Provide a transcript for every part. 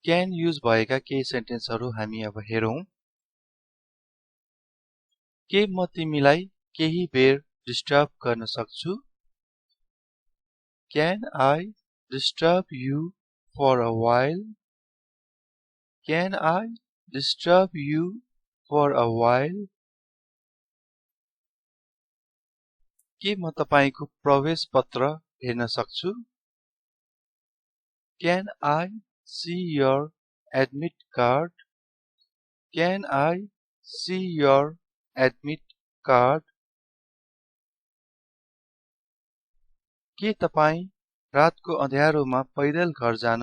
Can use भएका केही सेन्टेन्सहरू हामी अब हेरौं। के म तिमीलाई केही बेर डिस्टर्ब गर्न सक्छु? Can I disturb you for a while? Can I disturb you for a while? के म तपाईको प्रवेश पत्र हेर्न सक्छु? Can I see your admit card? Can I see your admit card? के तपाई रातको अँध्यारोमा पैदल घर जान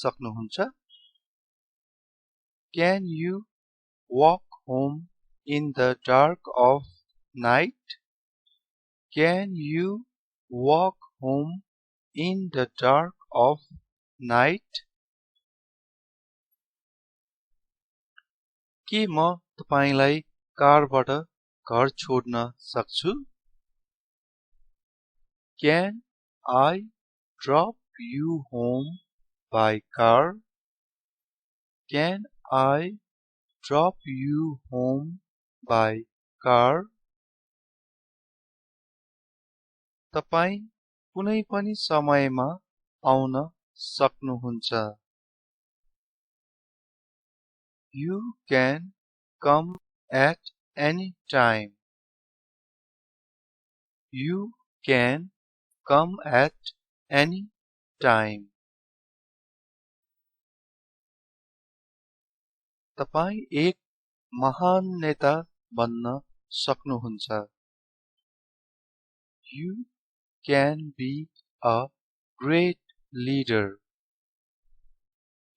सक्नुहुन्छ? Can you walk home in the dark of night? Can you walk home in the dark of night? के म तपाईलाई कारबाट घर छोड्न सक्छु? Can I drop you home by car? Can I drop you home by car? तपाई कुनै पनि समयमा आउन सक्नुहुन्छ। You can come at any time. You can come at any time. तपाई एक महान नेता बन्न सक्नुहुन्छ। You can be a great leader.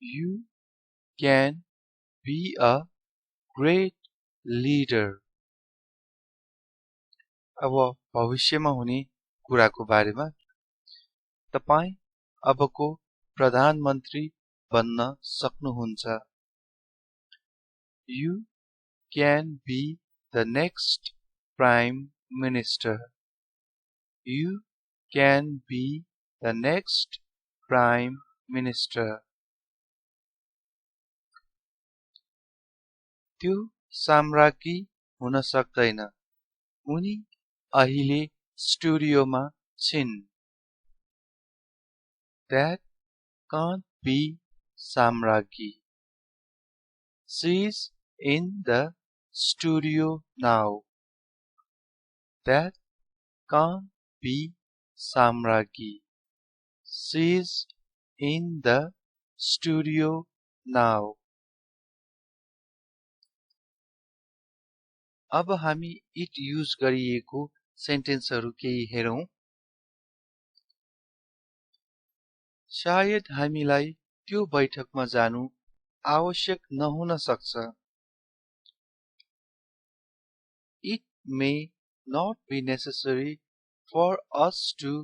You can be a great leader. अब भविष्यमा हुने कुराको बारेमा तपाई अबको प्रधानमन्त्री बन्न सक्नुहुन्छ। You can be the next prime minister. You can be the next prime minister. त्यो साम्राज्ञी हुन सक्दैन। उनी अहिले स्टुडियोमा छिन्। That can't be साम्राज्ञी. She's in the studio now. That can't be साम्राज्ञी. She's in the studio now. अब हामी it युज गरिएको सेन्टेन्सहरू केही हेरौं। सायद हामीलाई त्यो बैठकमा जानु आवश्यक नहुन सक्छ। It may not be necessary for us to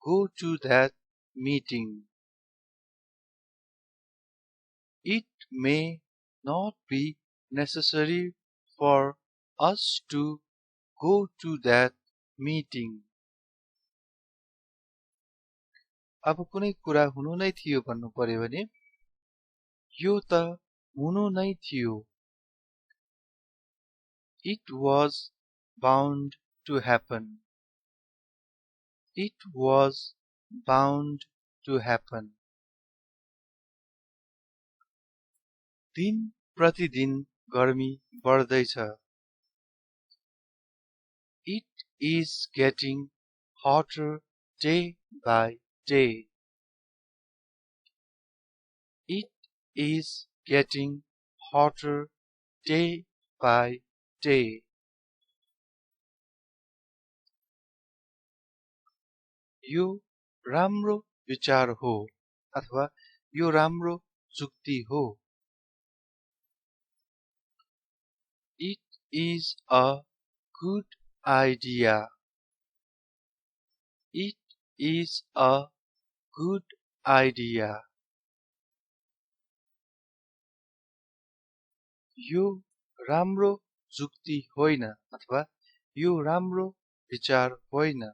go to that meeting. It may not be necessary for us to go to that meeting. अब कुनै कुरा हुनु नै थियो भन्नु पर्यो भने यो त हुनु नै थियो। It was bound to happen. It was bound to happen. दिन प्रतिदिन गर्मी बढ्दैछ। It is getting hotter day by day. It is getting hotter day by day. यो राम्रो विचार हो अथवा यो राम्रो जुक्ति हो। It is a good idea. It is a good idea. यो राम्रो जुक्ति होइन अथवा यो राम्रो विचार होइन।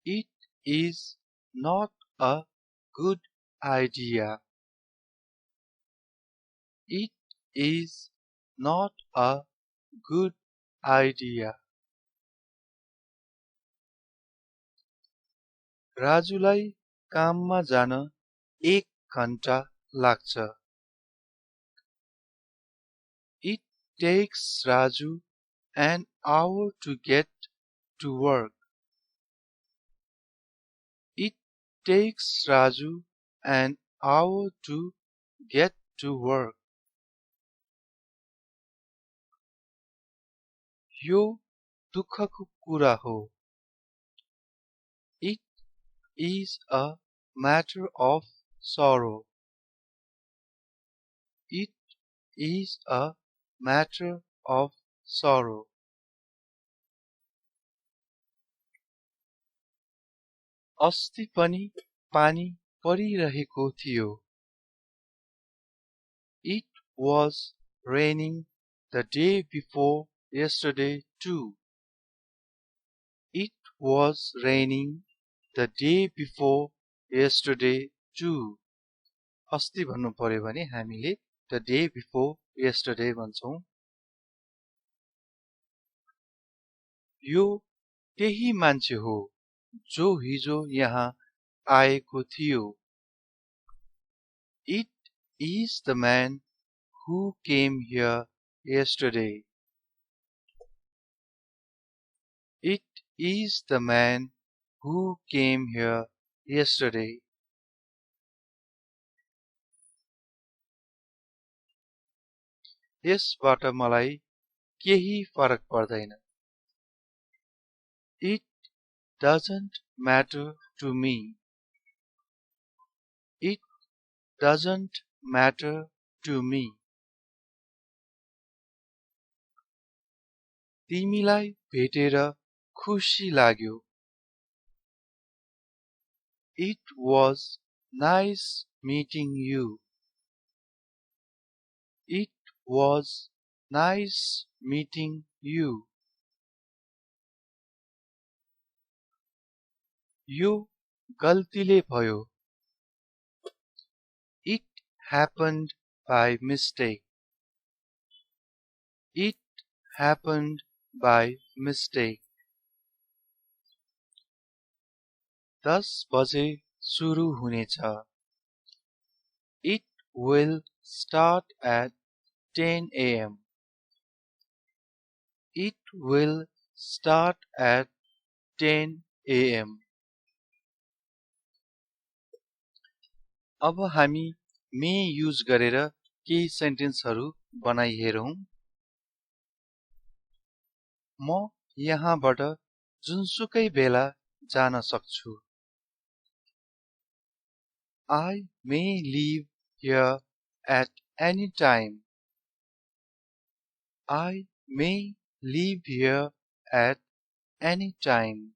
It is not a good idea. It is not a good idea. राजुलाई काममा जान 1 घण्टा लाग्छ. It takes Raju an hour to get to work. It takes Raju an hour to get to work. यो दुःखको कुरा हो. It is a matter of sorrow. It is a matter of sorrow. अस्ति पनि पानी परिरहेको थियो. It was raining the day before yesterday too. It was raining the day before yesterday too. अस्ति भन्नु पर्यो भने हामीले the day before yesterday भन्छौं. यो त्यही मान्छे हो जो हिजो यहाँ आएको थियो. It is the man who came here yesterday. It is the man who came here yesterday. यसबाट मलाई केही फरक पर्दैन. It doesn't matter to me. It doesn't matter to me. तिमीलाई भेटेर खुशी लाग्यो. It was nice meeting you. It was nice meeting you. यो गल्तीले भयो. It happened by mistake. It happened by mistake. 10 बजे सुरु हुनेछ. It will start at 10 a.m. It will start at 10 a.m. अब हामी मे युज गरेर केही सेन्टेन्सहरु बनाइ हेरौं. म यहाँबाट जुनसुकै बेला जान सक्छु. I may leave here at any time. I may leave here at any time.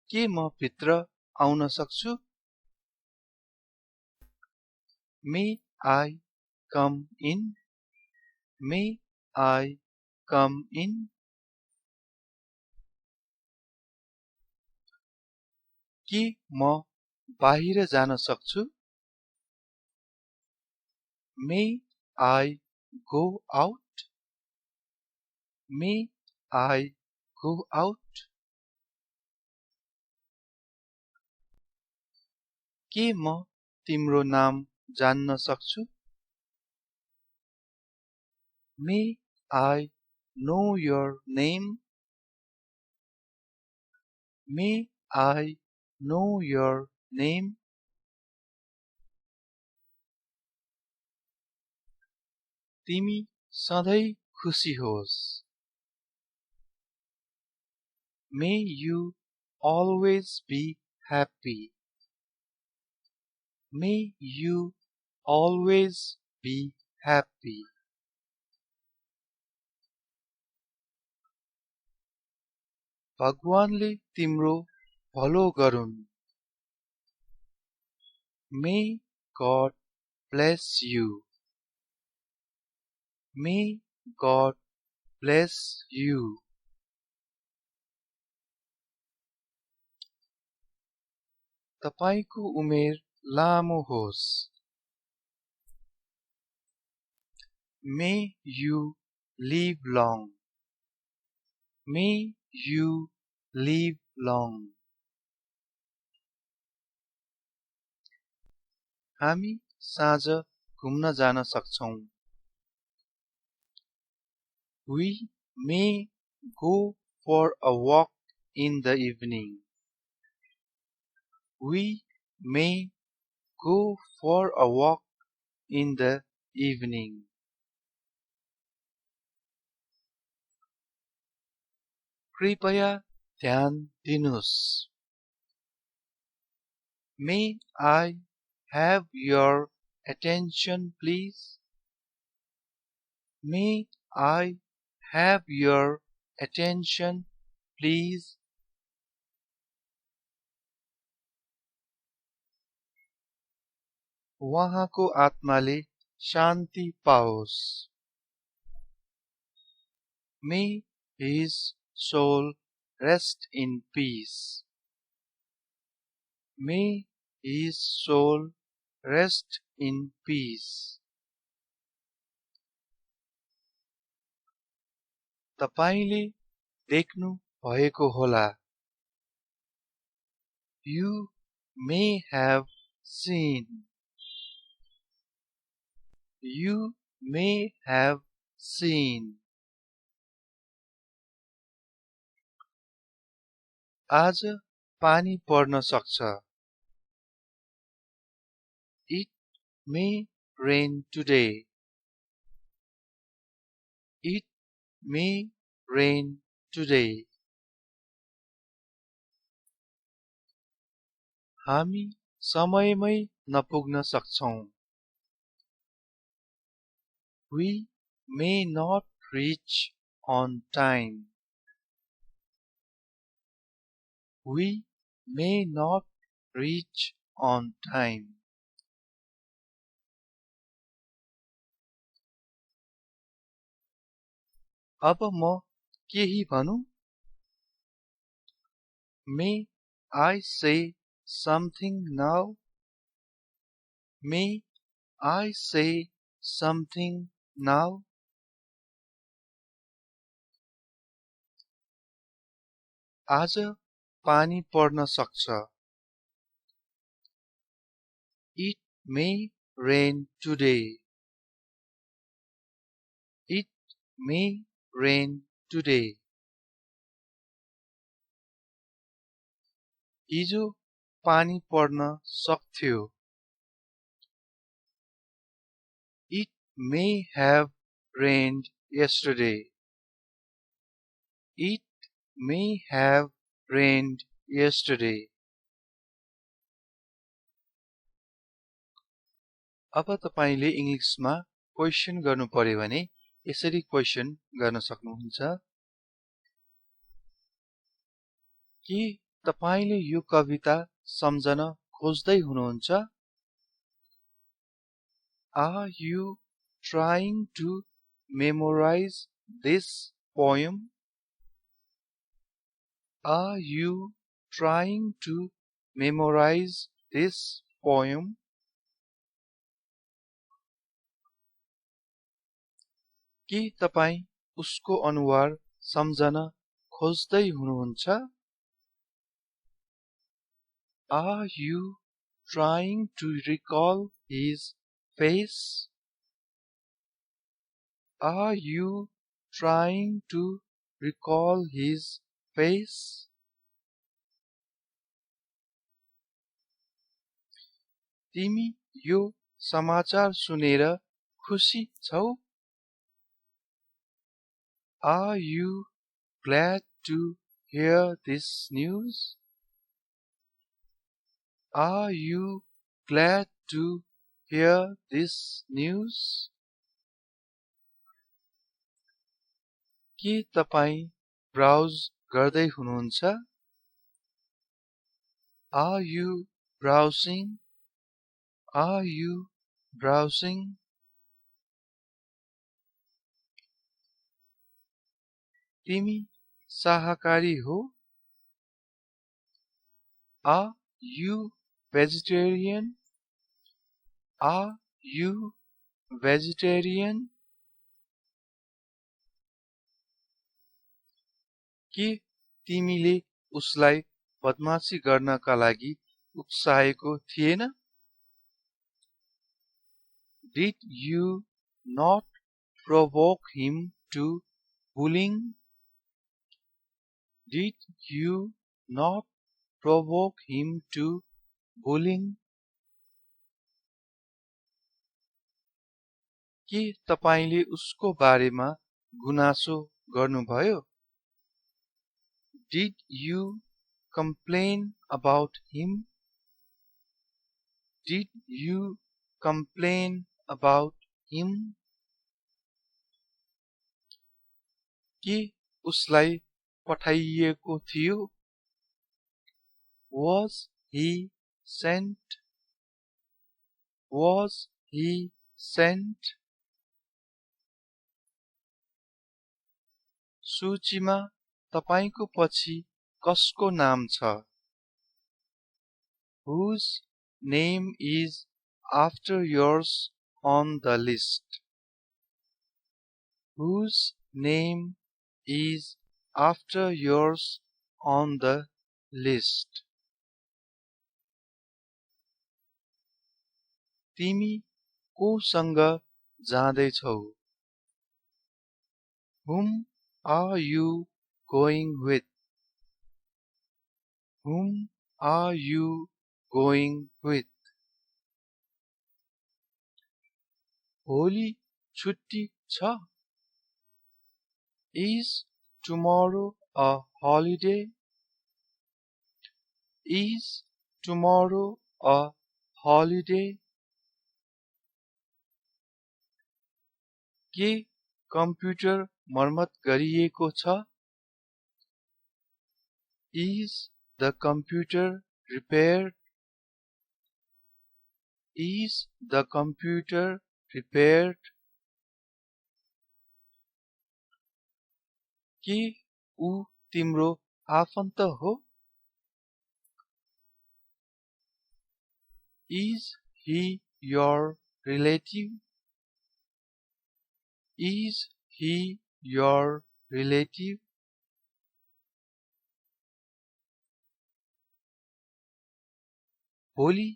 के म भित्र आउन सक्छु? May I come in? May I come in? के म बाहिर जान सक्छु? May I go out? May I go out? के म तिम्रो नाम जान्न सक्छु? May I know your name? May I know your name? तिमी सधैं खुशी होस्. May you always be happy. May you always be happy. भगवानले तिम्रो भलो गरून्. May God bless you. May God bless you. तपाईको उमेर लामो होस्. May you live long. May you live long. हामी साँझ घुम्न जान सक्छौं. We may go for a walk in the evening. We may go for a walk in the evening. कृपया ध्यान दिनुस्. May I have your attention, please? May I have your attention, please? उहाँको आत्माले शान्ति पाओस्. May his soul rest in peace. May his soul rest in peace. तपाईले देख्नु भएको होला. You may have seen. You may have seen. आज पानी पर्न सक्छ. It may rain today. It may rain today. हामी समयमै नपुग्न सक्छौं. We may not reach on time. We may not reach on time. अब म केही भनौं? May I say something now? May I say something now? आज पानी पर्न सक्छ. It may rain today. It may rain today. हिजो पानी पर्न सक्थ्यो. It may have rained yesterday. It may have rained yesterday. अब तपाईले इंग्लिशमा क्वेशन गर्नु पर्यो भने यसरी क्वेशन गर्न सक्नुहुन्छ. के तपाईले यो कविता सम्झन खोज्दै हुनुहुन्छ? Are you trying to memorize this poem? Are you trying to memorize this poem? के तपाई उसको अनुहार सम्झन खोज्दै हुनुहुन्छ? Are you trying to recall his face? Are you trying to recall his face? तिमी यो समाचार सुनेर खुशी छौ? Are you glad to hear this news? Are you glad to hear this news? के तपाई ब्राउज गर्दै हुनुहुन्छ? Are you browsing? Are you browsing? तिमी शाकाहारी हो? Are you vegetarian? Are you vegetarian? के तिमीले उसलाई बदमाशी गर्नका लागि उक्साएको थिएन? Did you not provoke him to bullying? Did you not provoke him to bullying? के तपाईले उसको बारेमा गुनासो गर्नुभयो? Did you complain about him? Did you complain about him? के उसलाई पठाइएको थियो? Was he sent? Was he sent? सूचीमा तपाईको पछि कसको नाम छ? Whose name is after yours on the list? Whose name is after yours on the list? तिमी कोसँग जाँदैछौ? Whom are you going with? Whom are you going with? भोलि छुट्टी छ? Is tomorrow a holiday? Is tomorrow a holiday? के computer मर्मत गरिएको छ? Is the computer repaired? Is the computer repaired? के ऊ तिम्रो आफन्त हो? Is he your relative? Is he your relative? भोलि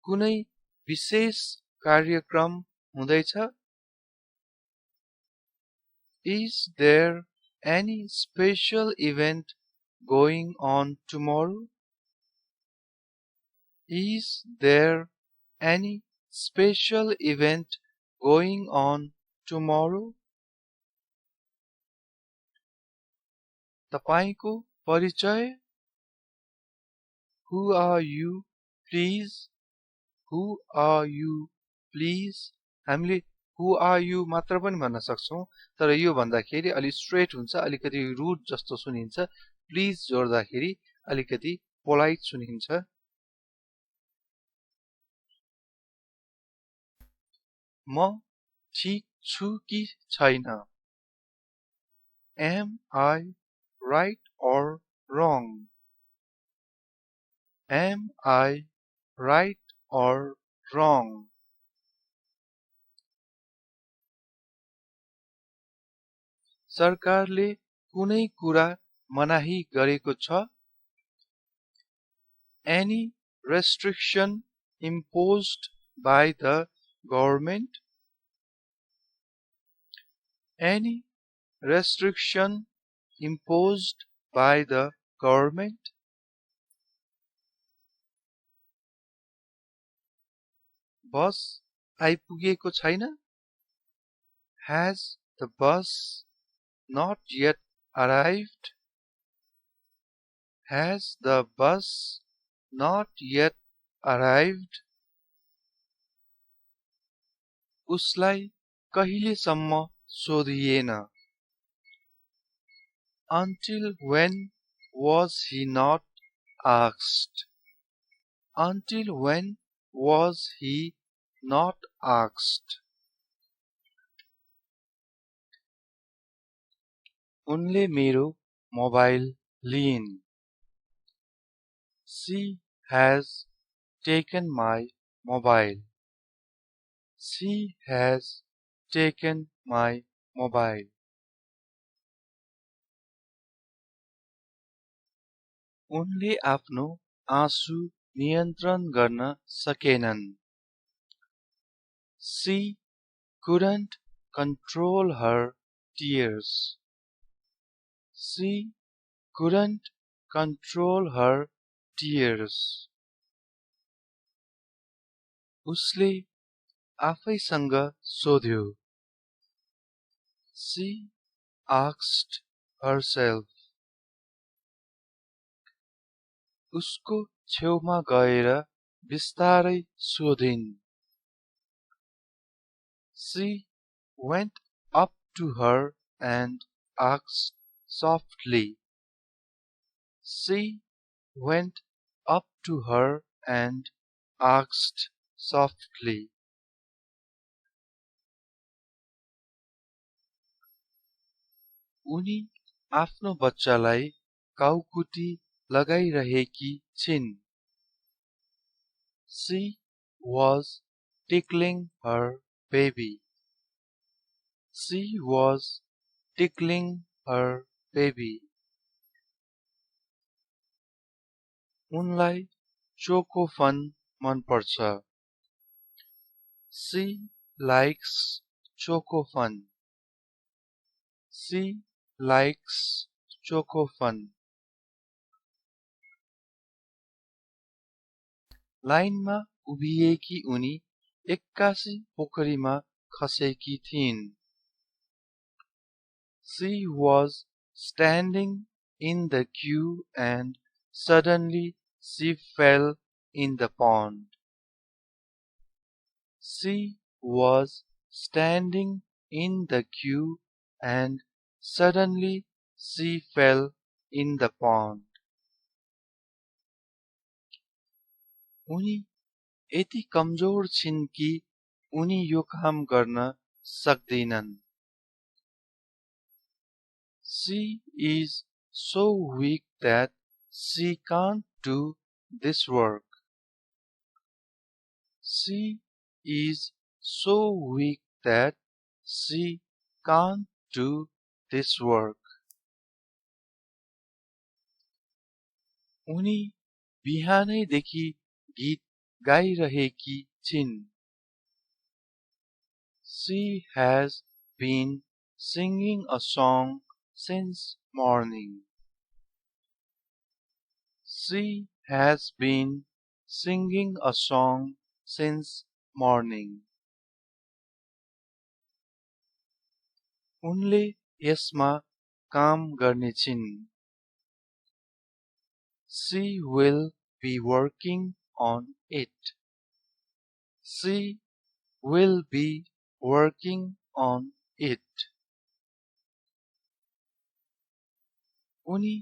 कुनै विशेष कार्यक्रम हुँदैछ? Is there any special event going on tomorrow? Is there any special event going on tomorrow? तपाईको परिचय? Who are you, please? Who are you, please? हामीले who are you मात्र पनि भन्न सक्छौं, तर यो भन्दाखेरि अलि स्ट्रेट हुन्छ, अलिकति रुड जस्तो सुनिन्छ. प्लिज जोड्दाखेरि अलिकति पोलाइट सुनिन्छ. म ठीक छु कि छैन? Am I right or wrong? Am I right or wrong? सरकारले कुनै कुरा मनाही गरेको छ? Any restriction imposed by the government? Any restriction imposed by the government? बस आइपुगेको छैन? Has the bus not yet arrived? Has the bus not yet arrived? उसलाई कहिलेसम्म सोधिएन? Until when was he not asked? Until when was he not asked? उनले मेरो mobile लिइन्. She has taken my mobile. She has taken my mobile. उनले आफ्नो आँसु नियन्त्रण गर्न सकेनन्. She couldn't control her tears. She couldn't control her tears. उसले आफैसँग सोध्यो. She asked herself. उसको छेउमा गएर बिस्तारै सोधिन्. She went up to her and asked softly. She went up to her and asked softly. उनी आफ्नो बच्चालाई काउकुटी लगाइरहेकी छिन्. She was tickling her baby. She was tickling her baby. उनलाई चोकोफन मन पर्छ. She likes चोकोफन. She likes चोकोफन. लाइनमा उभिएकी उनी एक्कासी पोखरीमा खसेकी थिइन्. She was standing in the queue and suddenly she fell in the pond. She was standing in the queue and suddenly she fell in the pond. उनी यति कमजोर छिन् कि उनी यो काम गर्न सक्दैनन्. She is so weak that she can't do this work. She is so weak that she can't do this work. उनी बिहानैदेखि गीत गाइरहेकी छिन्. She has been singing a song since morning. She has been singing a song since morning. उनले यसमा काम गर्नेछिन्. She will be working on it. She will be working on it. उनी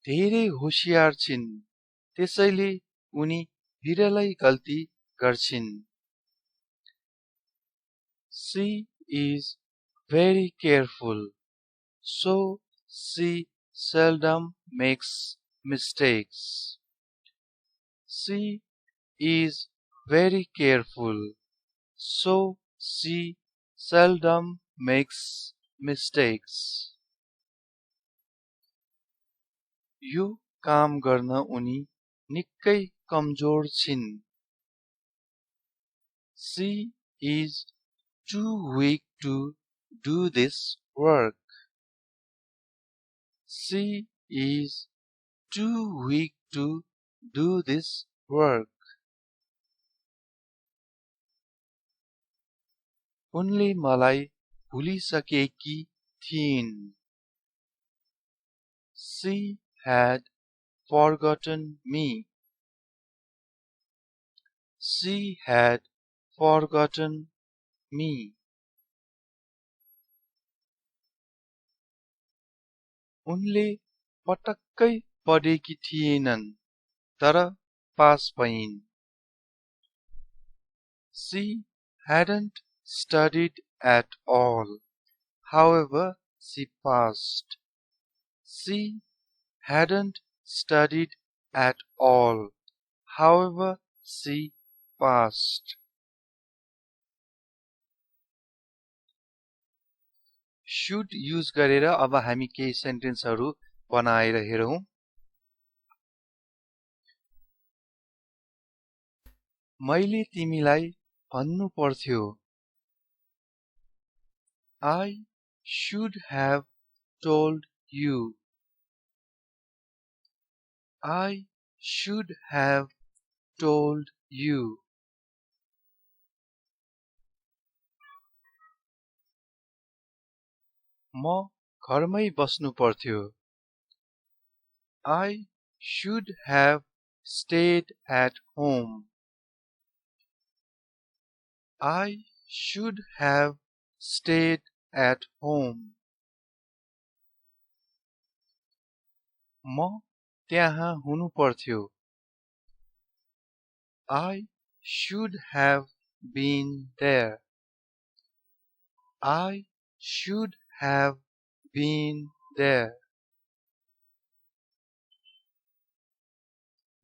धेरै होशियार छिन्, त्यसैले उनी विरलै गल्ती गर्छिन्. She is very careful, so she seldom makes mistakes. She is very careful, so she seldom makes mistakes. यो काम गर्न उनी निकै कमजोर छिन्. She is too weak to do this work. She is too weak to do this work. उनले मलाई भुलिसकेकी थिइन्. She had forgotten me. She had forgotten me. उनले पटक्कै पढेकी थिएनन्, तर पास भइन्. She hadn't studied at all. However, she passed. She hadn't studied at all. However, she passed. should use गरेर अब हामी केही सेन्टेन्सहरू बनाएर हेरौं। मैले तिमीलाई भन्नु पर्थ्यो। I should have told you. I should have told you. म घरमै बस्नु पर्थ्यो। I should have stayed at home. I should have stayed at home. म त्यहाँ हुनु पर्थ्यो। I should have been there. I should have been there.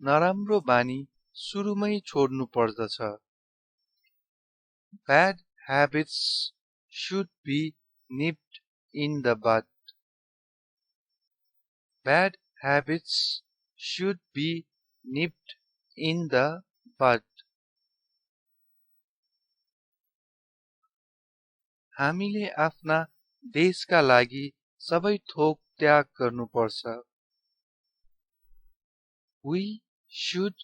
नराम्रो बानी सुरुमै छोड्नु पर्दछ। Bad habits should be nipped in the bud. Bad habits should be nipped in the bud. हामीले आफ्ना देशका लागि सबै थोक त्याग गर्नुपर्छ। We should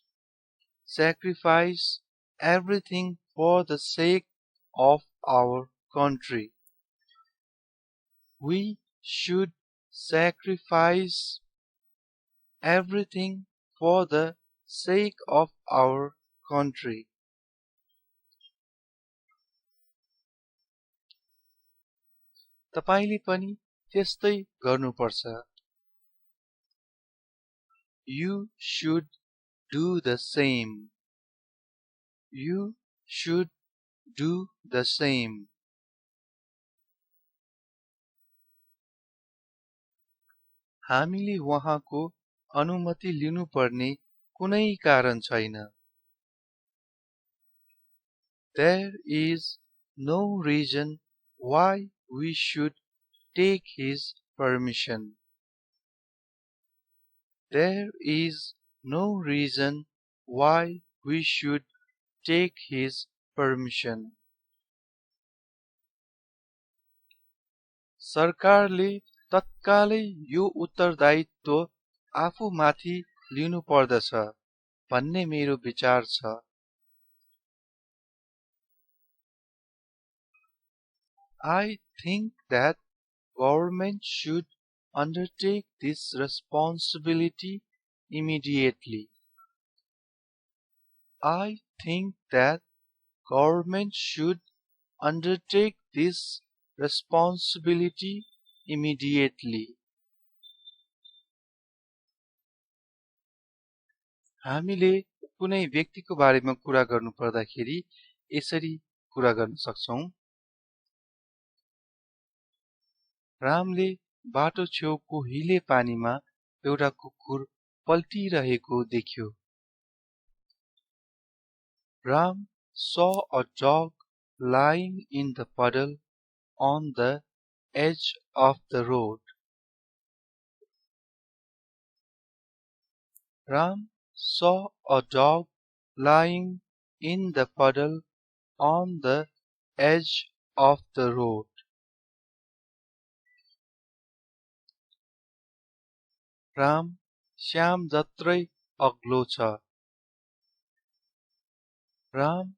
sacrifice everything for the sake of our country. We should sacrifice everything for the sake of our country. तपाईले पनि त्यस्तै गर्नुपर्छ। You should do the same. You should do the same. हामीले उहाँको अनुमति लिनुपर्ने कुनै कारण छैन। There is no reason why we should take his permission. There is no reason why we should take his permission. सरकारले तत्कालै यो उत्तरदायित्व आफूमाथि लिनु पर्दछ भन्ने मेरो विचार छ। I think that government should undertake this responsibility immediately. I think that government should undertake this responsibility immediately. हामीले कुनै व्यक्तिको बारेमा कुरा गर्नु पर्दाखेरि यसरी कुरा गर्न सक्छौं। रामले बाटो छेउको हिले पानीमा एउटा कुकुर पल्टिरहेको देख्यो। Ram saw a dog lying in the puddle on the edge of the road. Ram saw a dog lying in the puddle on the edge of the road. Ram Shyam जत्रै अग्लो छ। Ram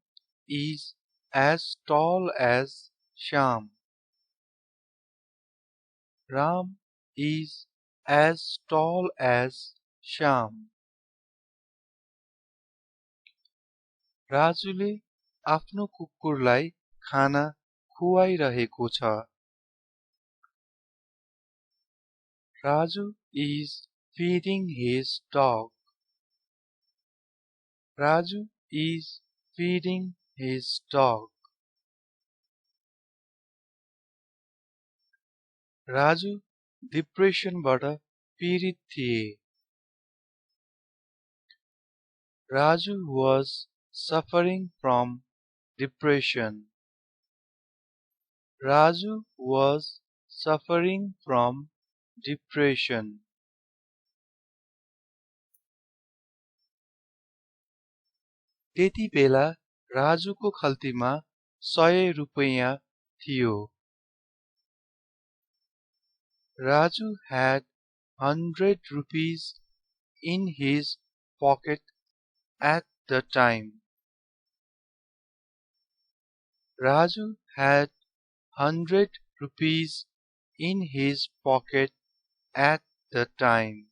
is as tall as Shyam. Ram is as tall as Shyam. राजुले आफ्नो कुकुरलाई खाना खुवाइरहेको छ। Raju is feeding his dog. Raju is feeding his dog. Raju डिप्रेसनबाट पीडित थिए। Raju was suffering from depression. Raju was suffering from depression. त्यति बेला राजुको खल्तीमा 100 रुपैयाँ थियो। Raju had 100 rupees in his pocket at the time. Raju had 100 rupees in his pocket at the time.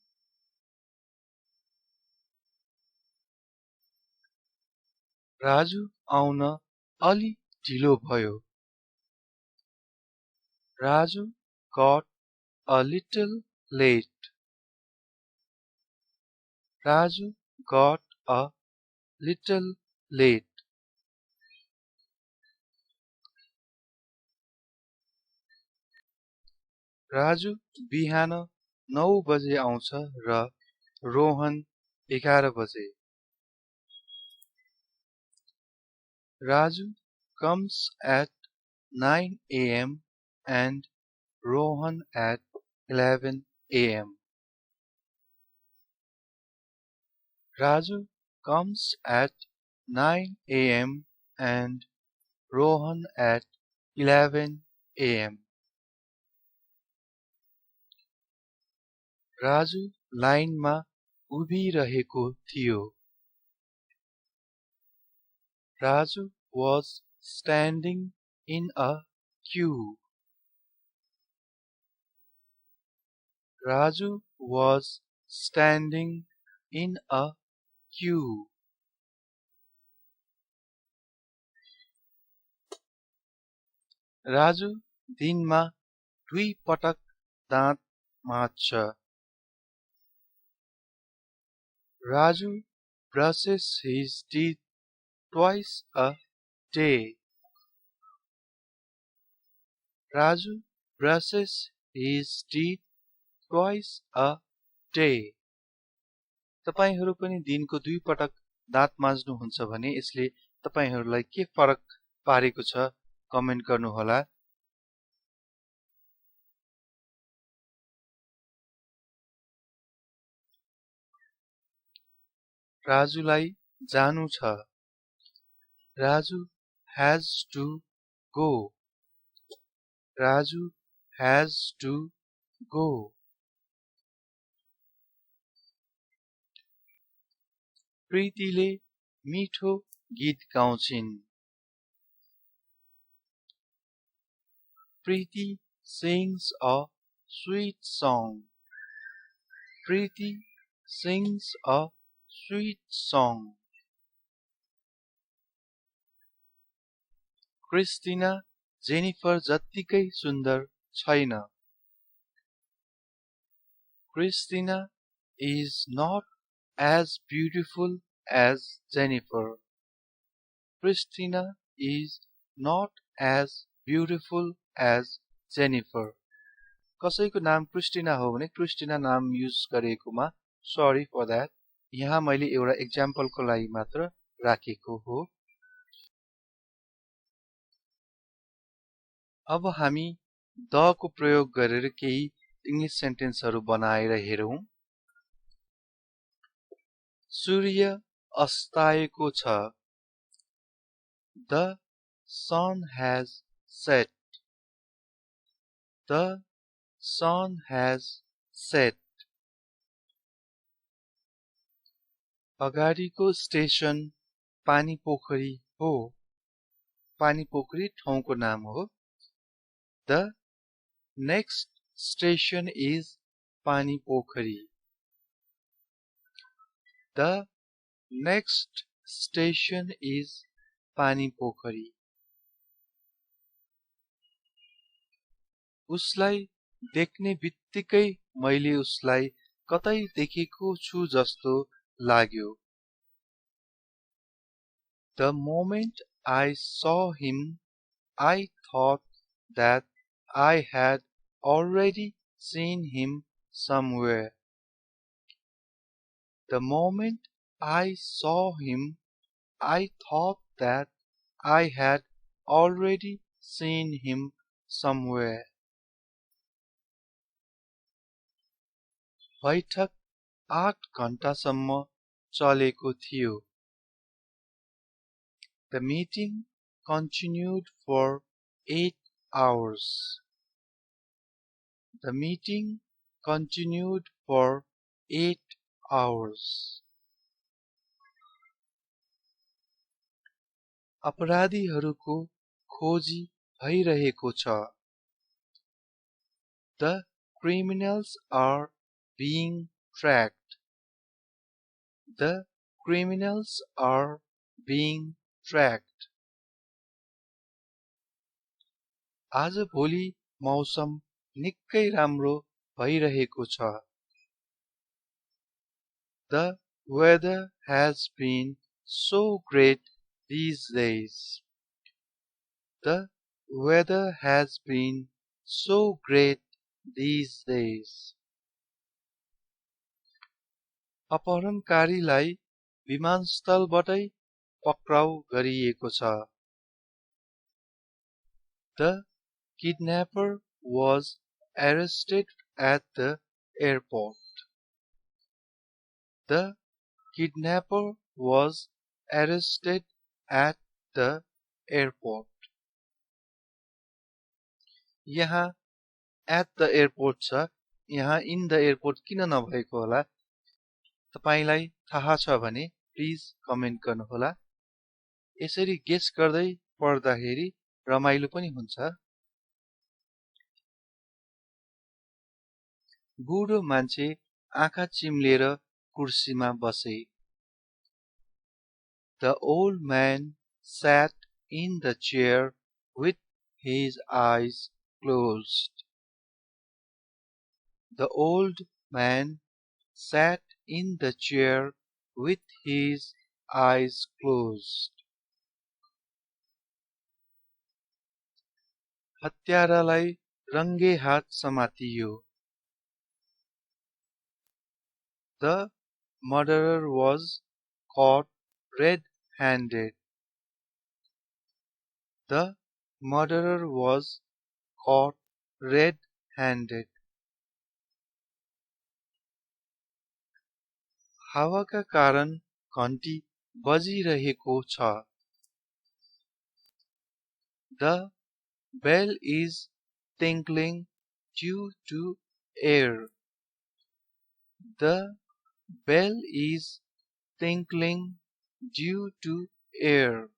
Raju आउन अलि ढिलो भयो। Raju got a little late. Raju got a little late. Raju बिहान 9 बजे आउँछ र रोहन 11 बजे। Raju comes at 9 a.m. and Rohan at 11 a.m. Raju comes at 9 a.m. and Rohan at 11 a.m. Raju लाइनमा उभिरहेको थियो। Raju was standing in a queue. Raju was standing in a queue. Raju दिनमा 2 पटक दाँत माझ्छ। Raju brushes his teeth twice a day. Raju brushes his teeth twice a day. तपाईहरु पनि दिनको 2 पटक दाँत माझ्नुहुन्छ भने यसले तपाईहरुलाई के फरक पारेको छ कमेन्ट गर्नुहोला। राजुलाई जानु छ। Raju has to go. Raju has to go. प्रीतिले मिठो गीत गाउँछिन्। Preeti sings a sweet song. Preeti sings a sweet song. Christina Jennifer जत्तिकै सुन्दर छैन। Christina is not as beautiful as Jennifer. Christina is not as beautiful as Jennifer. कसैको नाम Christina हो भने Christina नाम युज गरेकोमा सरी फर दैट। यहाँ मैले एउटा एक्जाम्पलको लागि मात्र राखेको हो। अब हामी द को प्रयोग गरेर केही इंग्लिश सेन्टेन्सहरु बनाएर हेरौं। सूर्य अस्ताएको छ। The sun has set. The sun has set. अगाडिको स्टेशन पानी पोखरी हो। पानी पोखरी ठाउँको नाम हो। The next station is Pani Pokhari. The next station is Pani Pokhari. उसलाई देख्ने बित्तिकै मैले उसलाई कतै देखेको छु जस्तो लाग्यो। The moment I saw him, I thought that I had already seen him somewhere. The moment I saw him. I thought that I had already seen him somewhere. बैठक 8 घण्टासम्म चलेको थियो. The meeting continued for 8 hours. The meeting continued for 8 hours. अपराधीहरूको खोजी भइरहेको छ. The criminals are being tracked. The criminals are being tracked. आज भोलि मौसम निकै राम्रो भइरहेको छ. The weather has been so great these days. The weather has been so great these days. अपहरणकारीलाई विमानस्थलबाटै पक्राउ गरिएको छ. The kidnapper was arrested at the airport. The kidnapper was arrested at the airport. यहाँ at the airport छ. यहाँ in the airport किन नभएको होला? तपाईलाई थाहा छ भने प्लिज कमेन्ट गर्नुहोला. यसरी गेस गर्दै पढ्दाखेरि रमाइलो पनि हुन्छ. बुढो मान्छे आँखा चिम्लेर कुर्सीमा बसे. The old man sat in the chair with his eyes closed. The old man sat in the chair with his eyes closed. हत्यारालाई रङ्गे हात समातियो. The murderer was caught red-handed. The murderer was caught red-handed. हावाका कारण घन्टी बजिरहेको छ. The bell is tinkling due to air. The bell is tinkling due to air.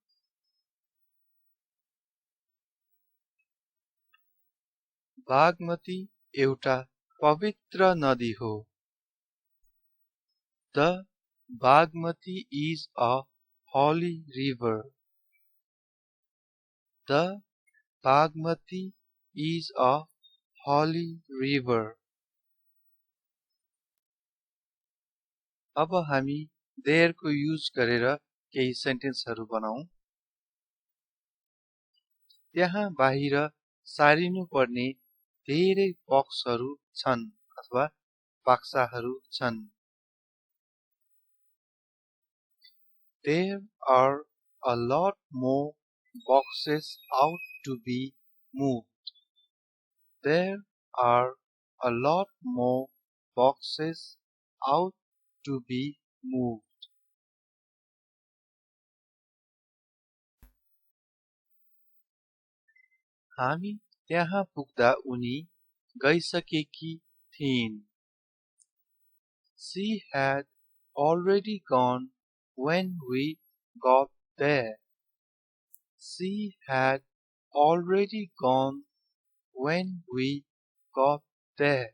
Bagmati एउटा पवित्र नदी हो. The Bagmati is a holy river. The Bagmati is a holy river. अब हामी there को युज गरेर केही सेन्टेन्सहरू बनाऊ. त्यहाँ बाहिर सारिनु पर्ने धेरै बक्सहरू छन् अथवा बक्साहरू छन्. There are a lot more boxes out to be moved. There are a lot more boxes out to be moved. हामी त्यहाँ पुग्दा उनी गइसकेकी थिइन्. She had already gone when we got there. She had already gone when we got there.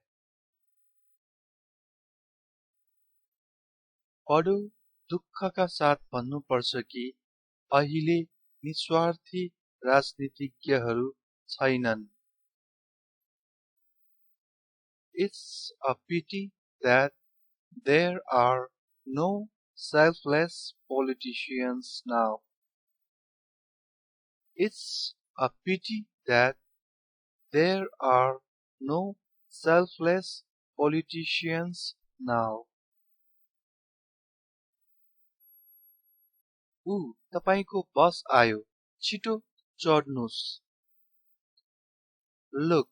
बडो दुःखका साथ भन्नुपर्छ कि अहिले निस्वार्थी राजनीतिज्ञहरू छैनन्. It's a pity that there are no selfless politicians now. It's a pity that there are no selfless politicians now. तपाईको बस आयो, छिटो चढ्नुस्। Look,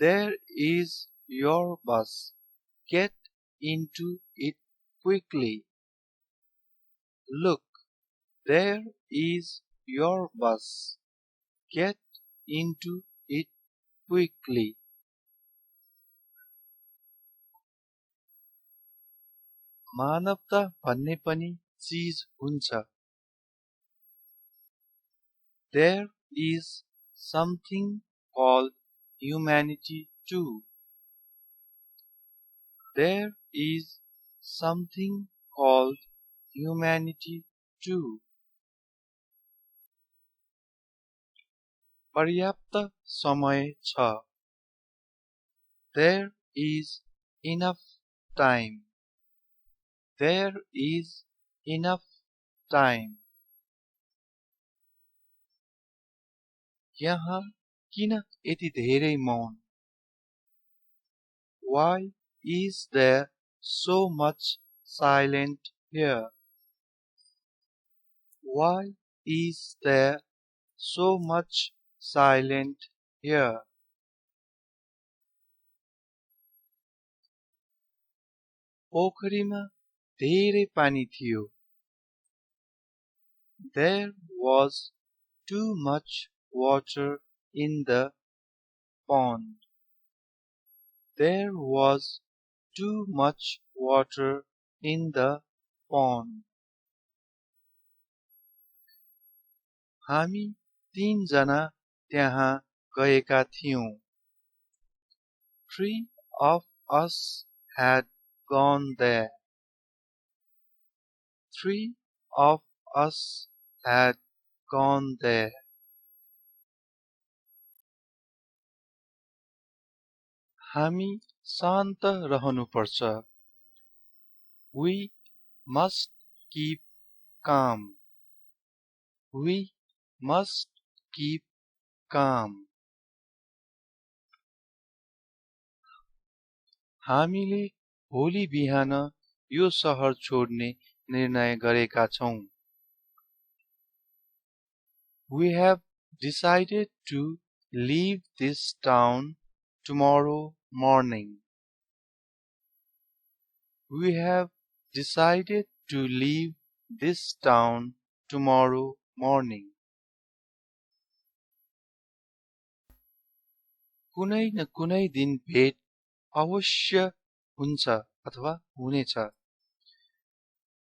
there is your bus. Get into it quickly. Look, there is your bus. Get into it quickly. मानवता भन्ने पनि चीज हुन्छ। There is something called humanity too. There is something called humanity too. पर्याप्त समय छ। There is enough time. There is enough time. यहाँ किन यति धेरै मौन? Why is there so much silent here? Why is there so much silent here? पोखरीमा धेरै पानी थियो। There was too much water in the pond. There was too much water in the pond. हामी 3 जना त्यहाँ गएका थियौं। 3 of us had gone there. 3 of us had gone there. हामी शान्त रहनुपर्छ। We must keep calm. We must keep calm. हामीले भोलि बिहान यो शहर छोड्ने निर्णय गरेका छौं। We have decided to leave this town tomorrow morning. We have decided to leave this town tomorrow morning. कुनै न कुनै दिन भेट अवश्य हुन्छ अथवा हुनेछ।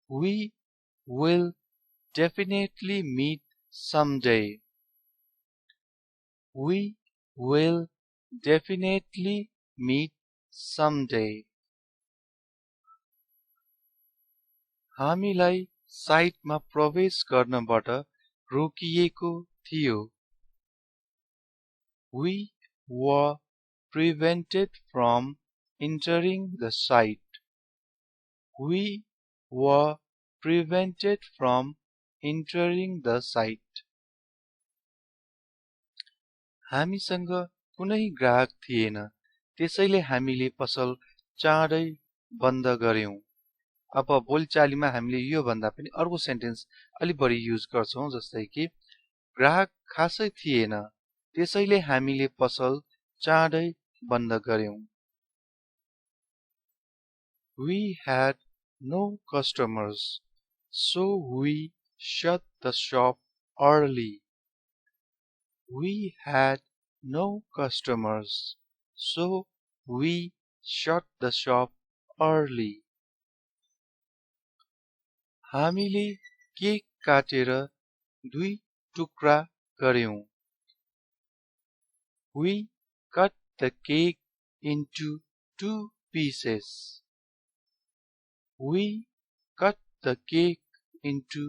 We will definitely meet someday. We will definitely meet someday. हामीलाई साइटमा प्रवेश गर्नबाट रोकिएको थियो। We were prevented from entering the site. We were prevented from entering the site. हामीसँग कुनै ग्राहक थिएन, त्यसैले हामीले पसल चाँडै बन्द गर्यौं। अब बोलचालीमा हामीले यो भन्दा पनि अर्को सेन्टेन्स अलि बढी युज गर्छौं, जस्तै कि ग्राहक खासै थिएन, त्यसैले हामीले पसल चाँडै बन्द गर्यौं। We had no customers, so we shut the shop early. We had no customers, so we shut the shop early. हामीले केक काटेर 2 टुक्रा गर्यौं। We cut the cake into 2 pieces. We cut the cake into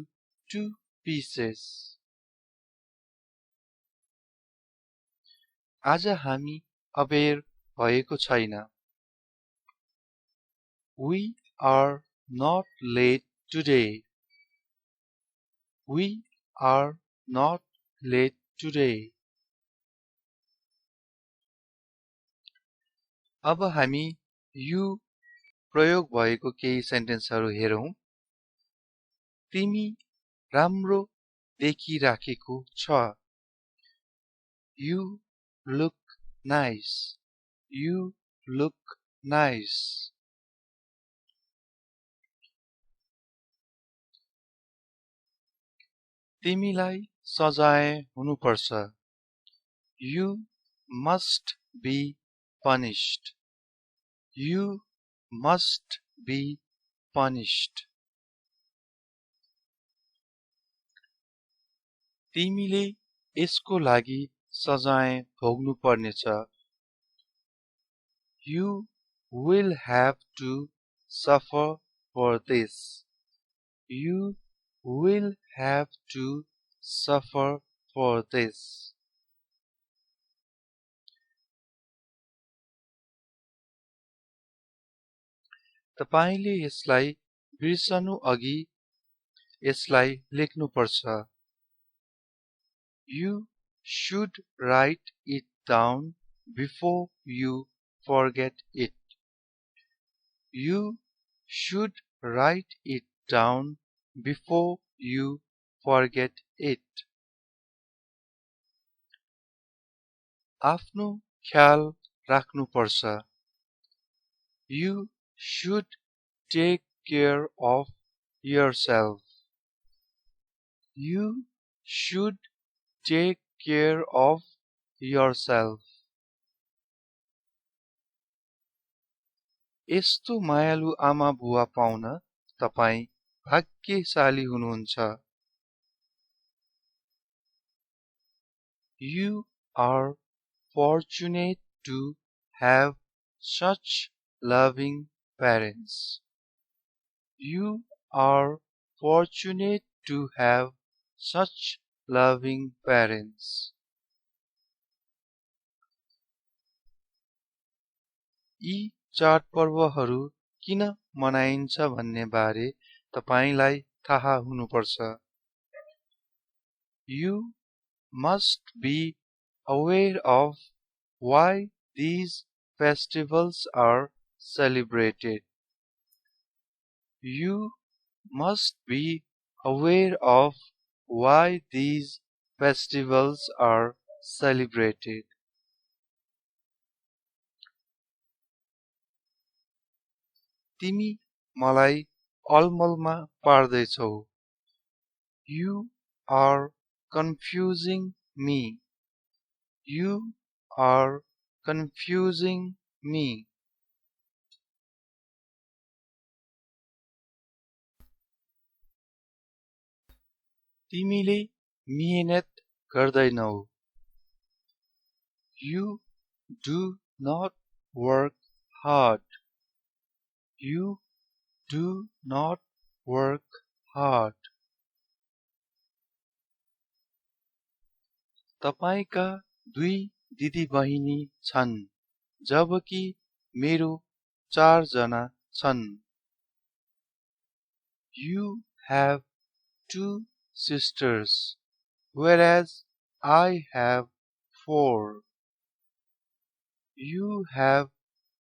2 pieces. आज हामी अबेर भएको छैन। We are not late today. We are not late today. अब हामी यो प्रयोग भएको केही सेन्टेन्सहरु हेरौं। तिमी राम्रो देखिराखेको छ। You look nice. You look nice. तिमीलाई सजाय हुनुपर्छ। You must be punished. You must be punished. तिमीले यसको लागि सजाय भोग्नु पर्नेछ। You will have to suffer for this. You will have to suffer for this. तपाईले यसलाई बिर्सनु अघि यसलाई लेख्नुपर्छ। You should write it down before you forget it. You should write it down before you forget it. आफ्नो ख्याल राख्नुपर्छ। You should take care of yourself. You should take care of yourself. यस्तो मायालु आमा बुवा पाउन तपाई भाग्यशाली हुनुहुन्छ। You are fortunate to have such loving parents. You are fortunate to have such loving parents. यी चाडपर्वहरू किन मनाइन्छ भन्ने बारे तपाईलाई थाहा हुनुपर्छ। You must be aware of why these festivals are celebrated. You must be aware of why these festivals are celebrated. तिमी मलाई अलमलमा पार्दैछौ। You are confusing me. You are confusing me. तिमीले मेहनत गर्दैनौ। You do not work hard. You do not work hard. तपाईका दुई दिदीबहिनी छन् जबकि मेरो 4 जना छन्। You have 2 sisters whereas I have 4. You have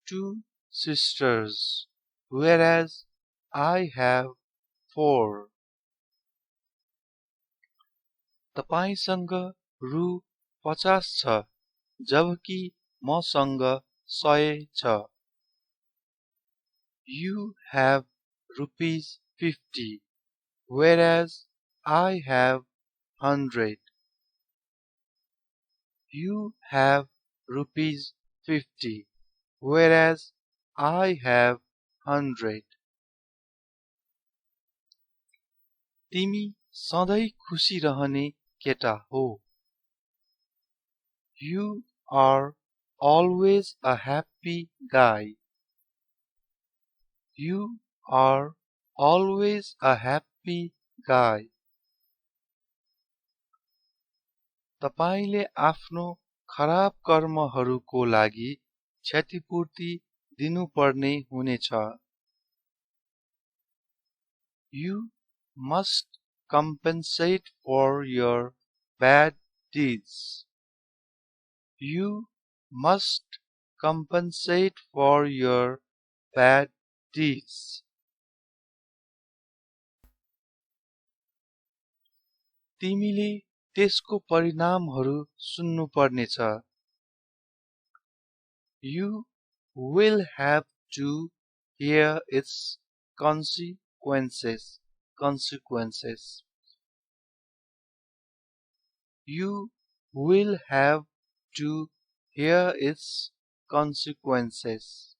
2 sisters whereas I have 4. तपाईसँग रु 50 छ जबकि मसँग 100 छ। You have rupees 50 whereas I have 100. You have rupees 50 whereas I have 100. तिमी सधैं खुसी रहने केटा हो। You are always a happy guy. You are always a happy guy. तपाईले आफ्नो खराब कर्महरूको लागि क्षतिपूर्ति दिनुपर्ने हुनेछ। You must compensate for your bad deeds. You must compensate for your bad deeds. तिमीले त्यसको परिणामहरू सुन्नु पर्नेछ। You will have to hear its consequences. Consequences. You will have to hear its consequences.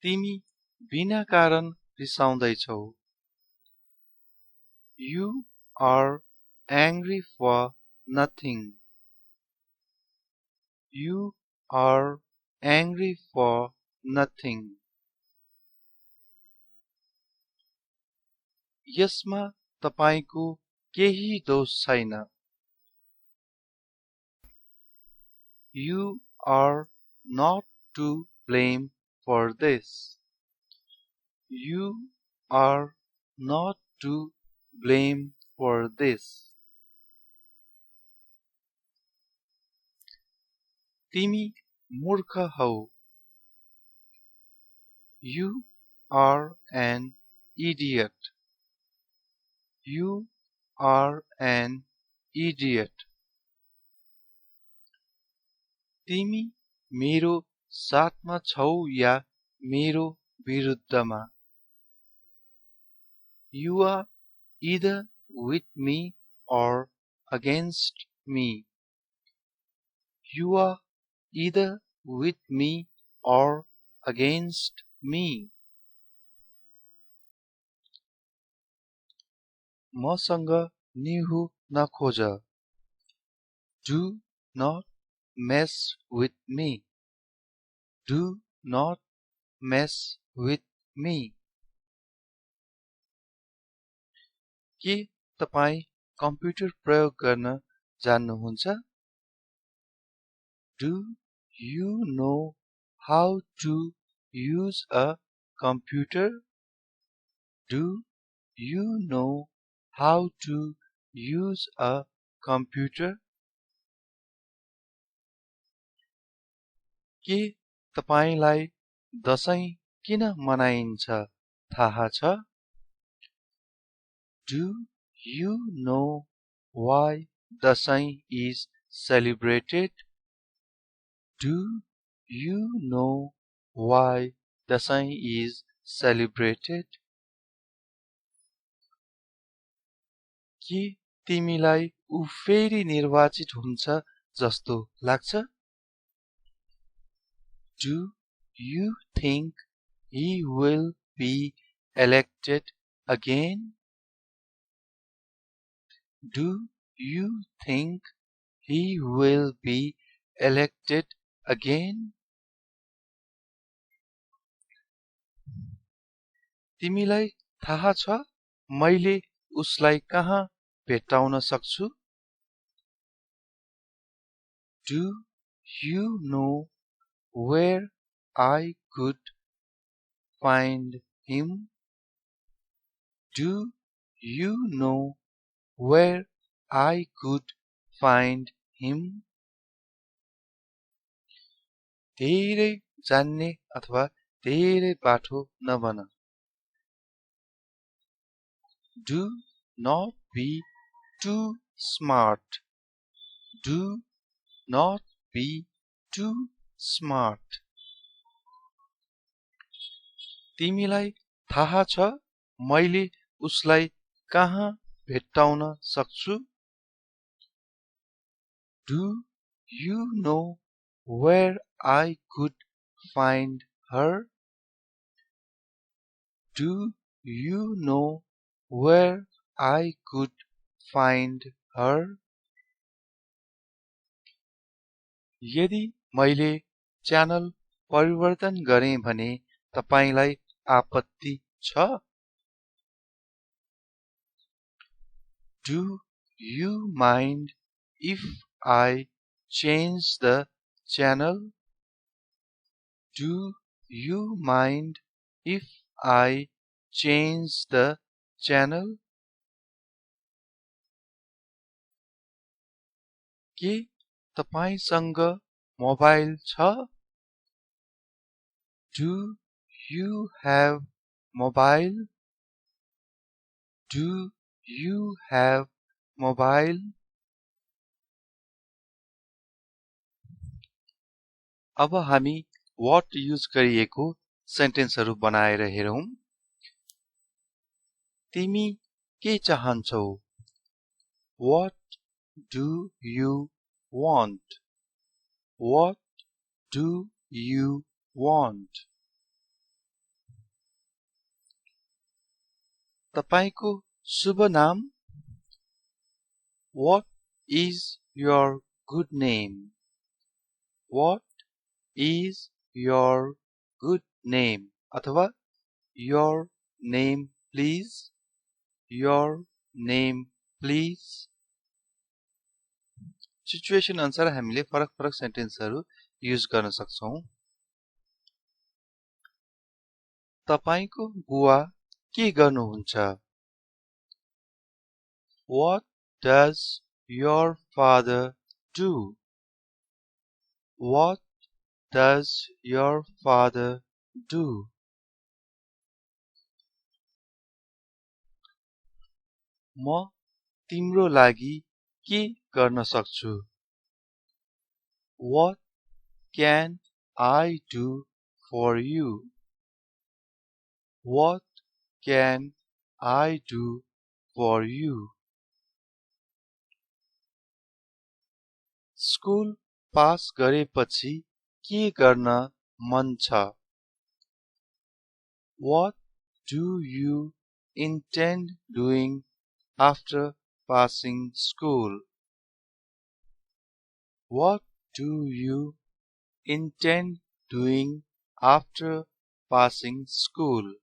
तिमी बिना कारण रिसाउँदैछौ। You are angry for nothing. You are angry for nothing. यसमा तपाईको केही दोष छैन। You are not to blame for this. You are not to blame for this. तिमी मूर्ख हौ। You are an idiot. You are an idiot. तिमी मेरो साथमा छौ या मेरो विरुद्धमा। You are either with me or against me. You are either with me or against me. मसँग निहु नखोज। Do not mess with me. Do not mess with me. के तपाई computer प्रयोग गर्न जान्नुहुन्छ? Do you know how to use a computer? Do you know how to use a computer? के तपाईलाई दशैं किन मनाइन्छ थाहा छ? Do you know why Dashain is celebrated? Do you know why Dashain is celebrated? के तिमीलाई ऊ फेरि निर्वाचित हुन्छ जस्तो लाग्छ? Do you think he will be elected again? Do you think he will be elected again? तिमीलाई थाहा छ मैले उसलाई कहाँ भेट्टाउन सक्छु? Do you know where I could find him? Do you know where I could find him? धेरै जान्ने अथवा धेरै बाठो नबन। Do not be too smart. Do not be too smart. तिमीलाई थाहा छ मैले उसलाई कहाँ भेट्टाउन सक्छु? Do you know where I could find her? Do you know where I could find her? यदि मैले च्यानल परिवर्तन गरेँ भने तपाईलाई आपत्ति छ? Do you mind if I change the channel? Do you mind if I change the channel? के तपाईसँग मोबाइल छ? Do you have mobile? Do you have mobile? अब हामी what युज गरिएको सेन्टेन्सहरू बनाएर हेरौं। तिमी के चाहन्छौ? What do you want? What do you want? तपाईको शुभ नाम? What is your good name? What is your good name? अथवा your name please. Your name please. Situation अनुसार हामीले फरक फरक सेन्टेन्सहरू युज गर्न सक्छौं। तपाईको बुवा के गर्नुहुन्छ? What does your father do? What does your father do? म तिम्रो लागि के गर्न सक्छु? What can I do for you? What can I do for you? School pass गरेपछि के गर्न मन छ? What do you intend doing after passing school? What do you intend doing after passing school?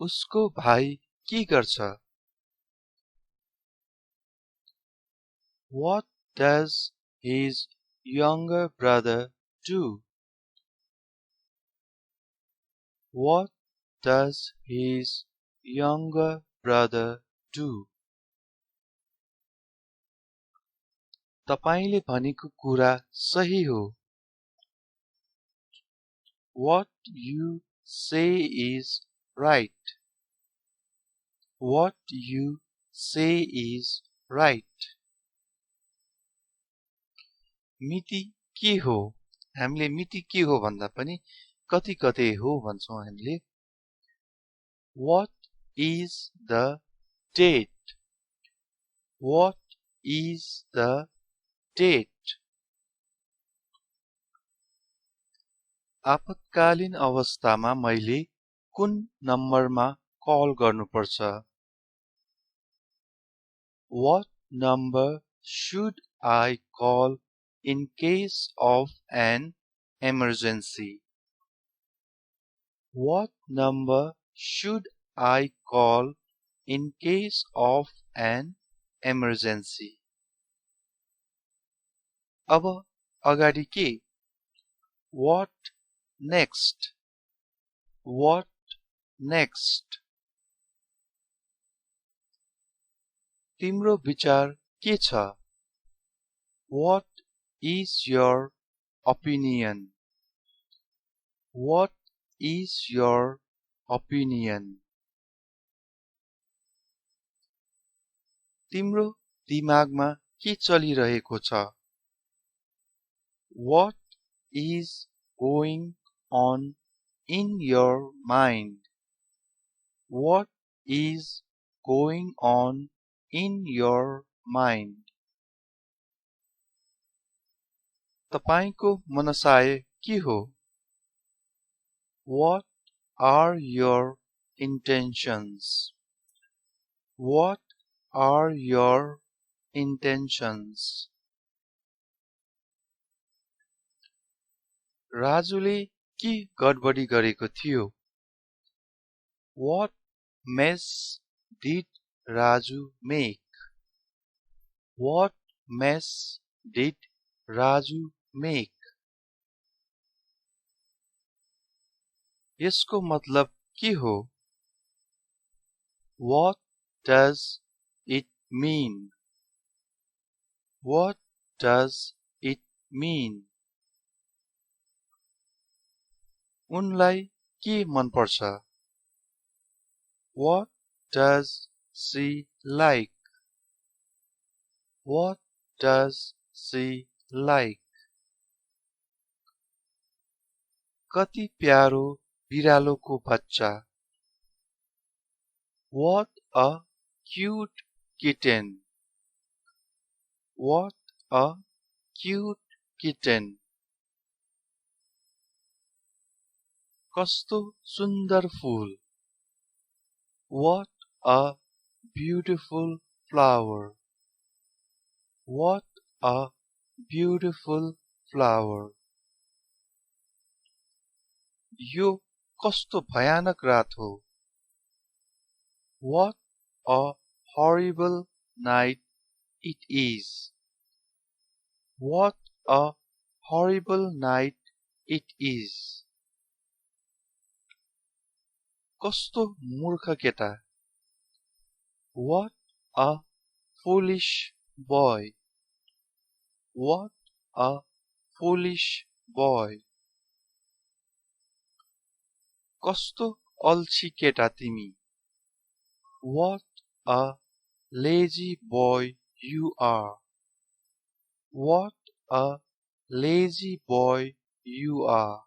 उसको भाइ के गर्छ? What does his younger brother do? What does his younger brother do? तपाईले भनेको कुरा सही हो। What you say is right. What you say is right. मिति के हो? हामीले मिति के हो भन्दा पनि कति कतै हो भन्छौं हामीले। What is the date? What is the date? आपतकालीन अवस्थामा मैले कुन नम्बरमा कल गर्नुपर्छ? What number should I call in case of an emergency? What number should I call in case of an emergency? अब अगाडि के? What next? What next? तिम्रो विचार के छ? What is your opinion? What is your opinion? तिम्रो दिमागमा के चलिरहेको छ? What is going on in your mind? What is going on in your mind? तपाईको मनसाय के हो? What are your intentions? What are your intentions? राजुले के गडबडी गरेको थियो? What mess did Raju make? What mess did Raju make? यसको मतलब के हो? What does it mean? What does it mean? उनलाई के मन पर्छ? What does she like? What does she like? कति प्यारो बिरालोको बच्चा. What a cute kitten. What a cute kitten. कस्तो सुन्दर फूल. What a beautiful flower. What a beautiful flower. यो कस्तो भयानक रात हो. What a horrible night it is. What a horrible night it is. कस्तो मूर्ख केटा. What a foolish boy. What a foolish boy. कस्तो अल्छी केटा तिमी. What a lazy boy you are. What a lazy boy you are.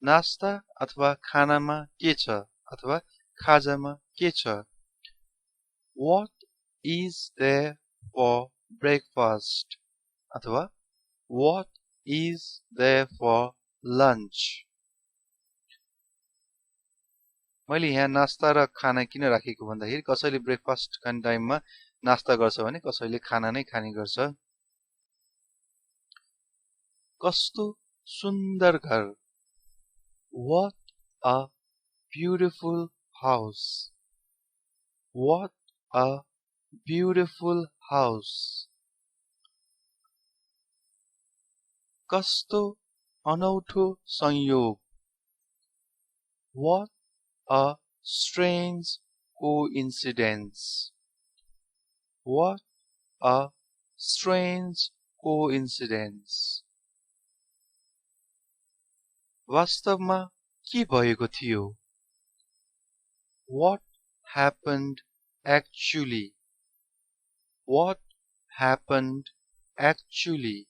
नास्ता अथवा खानामा के छ अथवा खाजामा के छ. What is there for breakfast अथवा What is there for lunch. मैले यहाँ नास्ता र खाना किन राखेको भन्दाखेरि कसैले ब्रेकफास्ट खाने टाइममा नास्ता गर्छ भने कसैले खाना नै खाने गर्छ. कस्तो सुन्दर घर. What a beautiful house. What a beautiful house. कस्तो अनौठो संयोग. What a strange coincidence. What a strange coincidence. वास्तवमा के भएको थियो. What happened actually. What happened actually.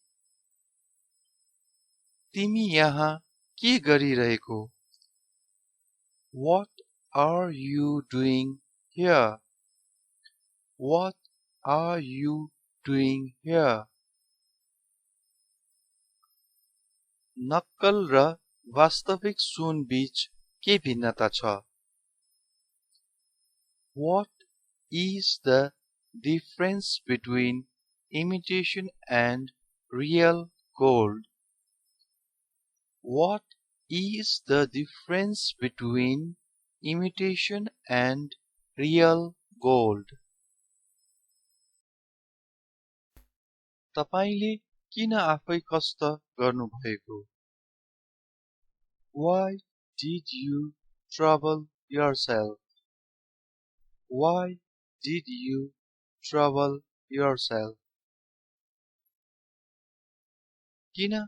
तिमी यहाँ के गरिरहेको. What are you doing here? What are you doing here? नक्कल र वास्तविक सुन बीच के भिन्नता छ. What is the difference between imitation and real gold? What is the difference between imitation and real gold? तपाईले किन आफै कष्ट गर्नुभएको. Why did you trouble yourself? Why did you trouble yourself? किन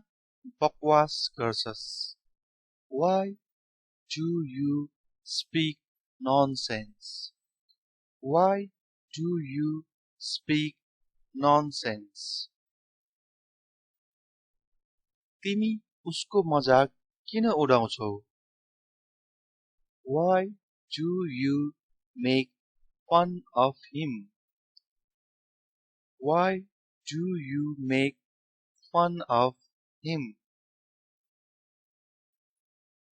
बकवास गर्छस्. Why do you speak nonsense? Why do you speak nonsense? तिमी उसको मजाक किन उडाउँछौ. Why do you make fun of him? Why do you make fun of him?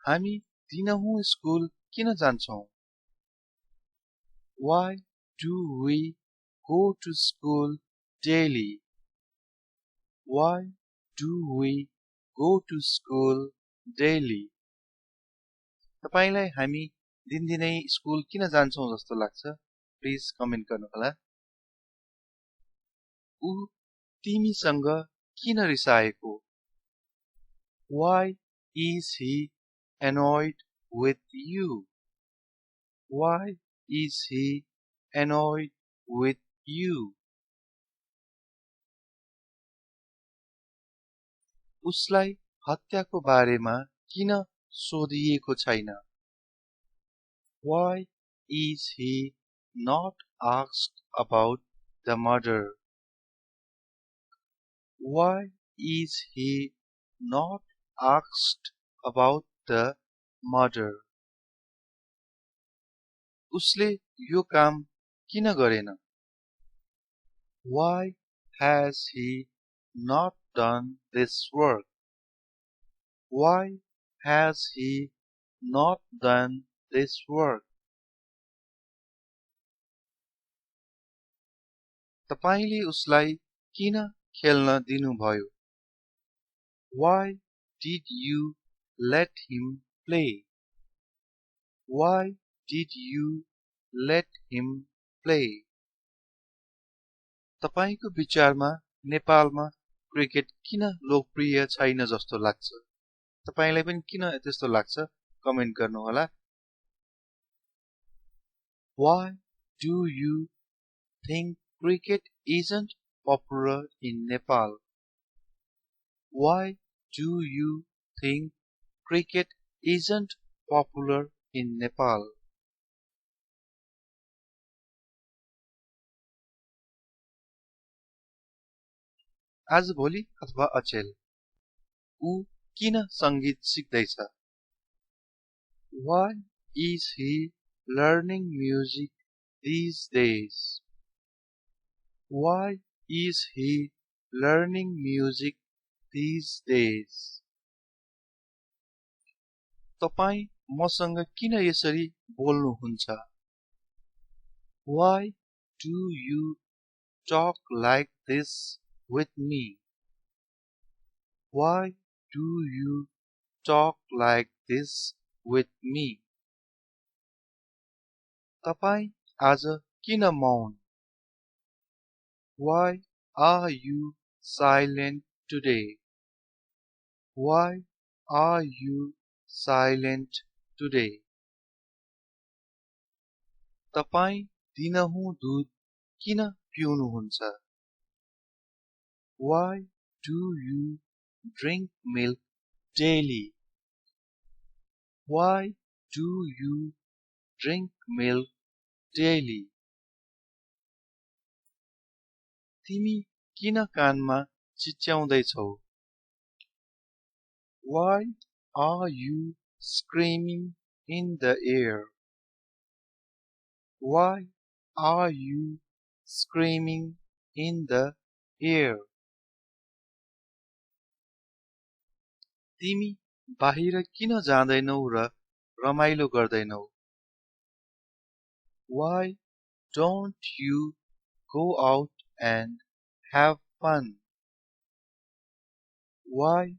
हामी दिनहुँ school किन जान्छौं. Why do we go to school daily? Why do we go to school daily? तपाईलाई हामी दिनदिनै स्कुल किन जान्छौं जस्तो लाग्छ. प्लिज कमेन्ट गर्नुहोला. ऊ तिमीसँग किन रिसाएको. Why is he annoyed with you? Why is he annoyed with you? उसलाई हत्याको बारेमा किन सोधिएको छैन? Why is he not asked about the murder? Why is he not asked about the murder? उसले यो काम किन गरेन? Why has he not done this work? Why has he not done this work? तपाईले उसलाई किन खेल्न दिनुभयो? Why did you let him play? Why did you let him play? तपाईको विचारमा नेपालमा क्रिकेट किन लोकप्रिय छैन जस्तो लाग्छ? तपाईलाई पनि किन त्यस्तो लाग्छ? कमेन्ट गर्नुहोला। Why do you think cricket isn't popular in Nepal? Why do you think cricket isn't popular in Nepal? आज भोलि अथवा अचेल ऊ किन संगीत सिक्दैछ? Why is he learning music these days? Why is he learning music these days? तपाई मसँग किन यसरी बोल्नुहुन्छ? Why do you talk like this with me? Why do you talk like this with me? तपाई आज किन मौन? Why are you silent today? Why are you silent today? तपाई दिनहुँ दूध किन पिउनुहुन्छ? Why do you drink milk daily? Why do you drink milk daily? तिमी किन कानमा चिच्याउँदैछौ? Why are you screaming in the air? Why are you screaming in the air? तिमी बाहिर किन जाँदैनौ र रमाइलो गर्दैनौ? Why don't you go out and have fun? Why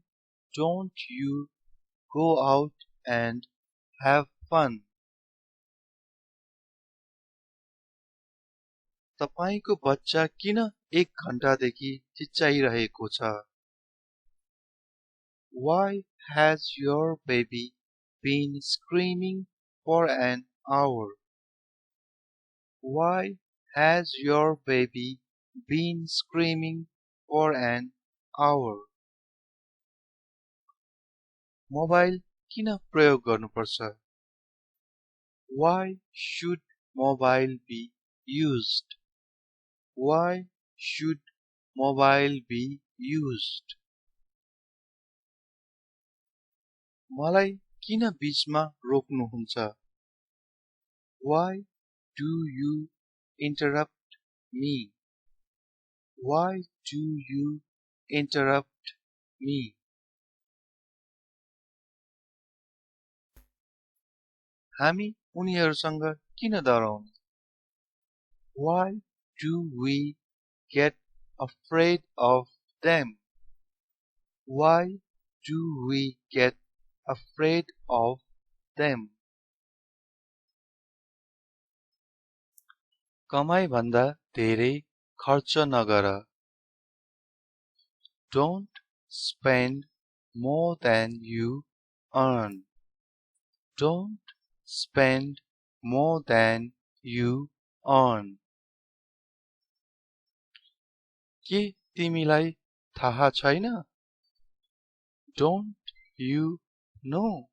don't you go out and have fun? तपाईको बच्चा किन 1 घण्टादेखि चिच्चाइरहेको छ? Why has your baby been screaming for an hour? Why has your baby been screaming for an hour? Mobile किन प्रयोग गर्नुपर्छ? Why should mobile be used? Why should mobile be used? मलाई किन बीचमा रोक्नुहुन्छ? Why do you interrupt me? Why do you interrupt me? हामी उनीहरूसँग किन डराउने? Why do we get afraid of them? Why do we get afraid of them? कमाई भन्दा धेरै खर्च नगर. Don't spend more than you earn. Don't spend more than you earn. के तिमीलाई थाहा छैन? Don't you know?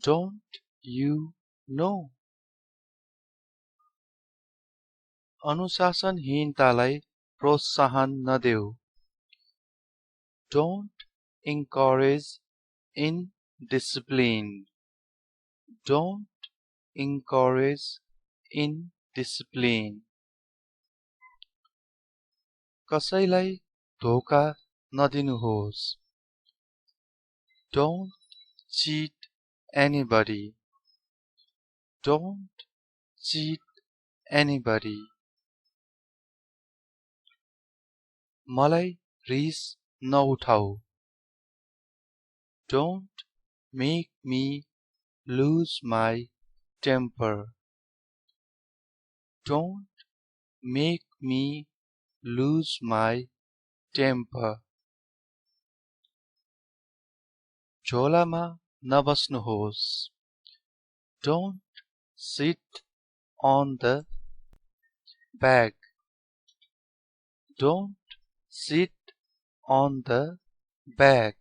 Don't you know? अनुशासनहीनतालाई प्रोत्साहन नदेऊ. Don't encourage indiscipline. Don't encourage indiscipline. कसैलाई धोका नदिनुहोस्. Don't cheat anybody. Don't cheat anybody. मलाई रिस नउठाऊ. Don't make me lose my temper. Don't make me lose my temper. झोलामा नबस्नुहोस्. Don't sit on the bag. Don't sit on the bag.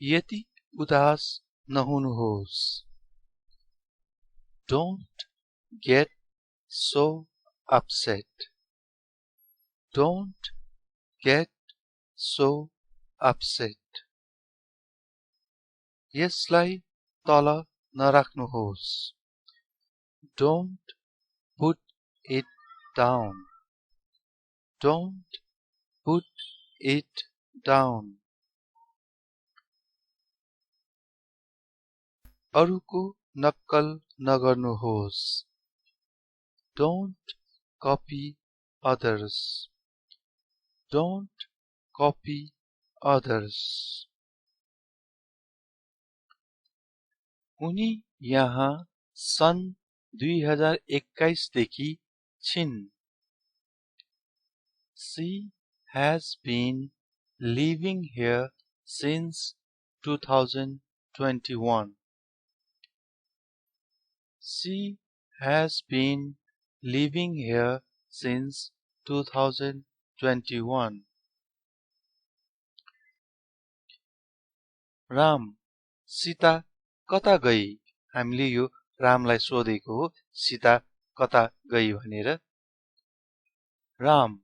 यति उदास नहुनुहोस्. Don't get so upset. Don't get so upset. यसलाई तल नराख्नुहोस्. Don't put it down. Don't put it down. अरूको नक्कल नगर्नुहोस्. Don't copy others. Don't copy others. उनी यहाँ सन् 2021 देखि छिन्. She has been living here since 2021. She has been living here since 2021. Ram, Sita कता गई? हामीले यो रामलाई सोधेको हो, सीता कता गई भनेर. Ram,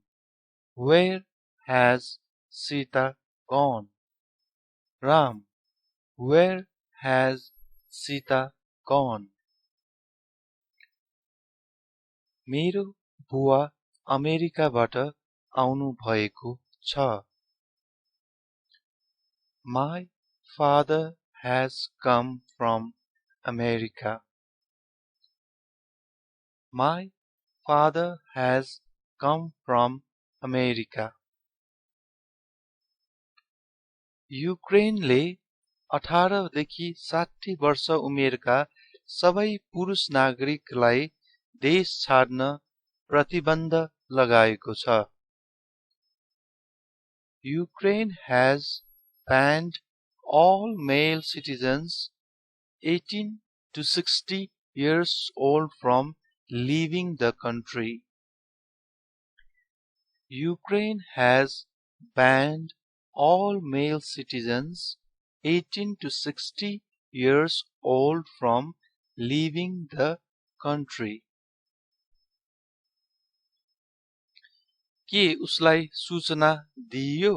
where has Sita gone? Ram, where has Sita gone? मेरो बुवा अमेरिकाबाट आउनु भएको छ. My father has come from America. My father has come from America. युक्रेनले 18 देखि 60 वर्ष उमेरका सबै पुरुष नागरिकलाई देश छाड्न प्रतिबन्ध लगाएको छ. Ukraine has banned all male citizens 18 to 60 years old from leaving the country. Ukraine has banned all male citizens 18 to 60 years old from leaving the country. के उसलाई सूचना दिइयो?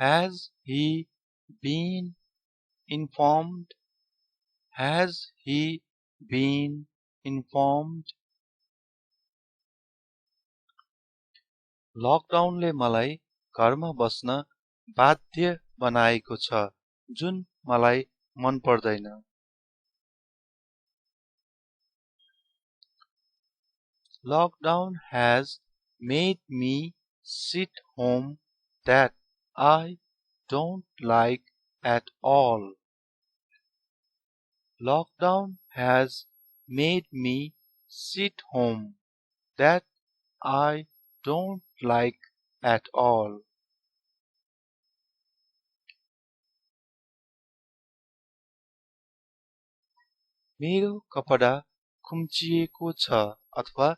Has he been informed? Has he been informed? लकडाउनले मलाई घरमा बस्न बाध्य बनाएको छ, जुन मलाई मन पर्दैन. Lockdown has made me sit home that I don't like at all. Lockdown has made me sit home that I don't like at all. मेरो कपडा खुम्चिएको छ अथवा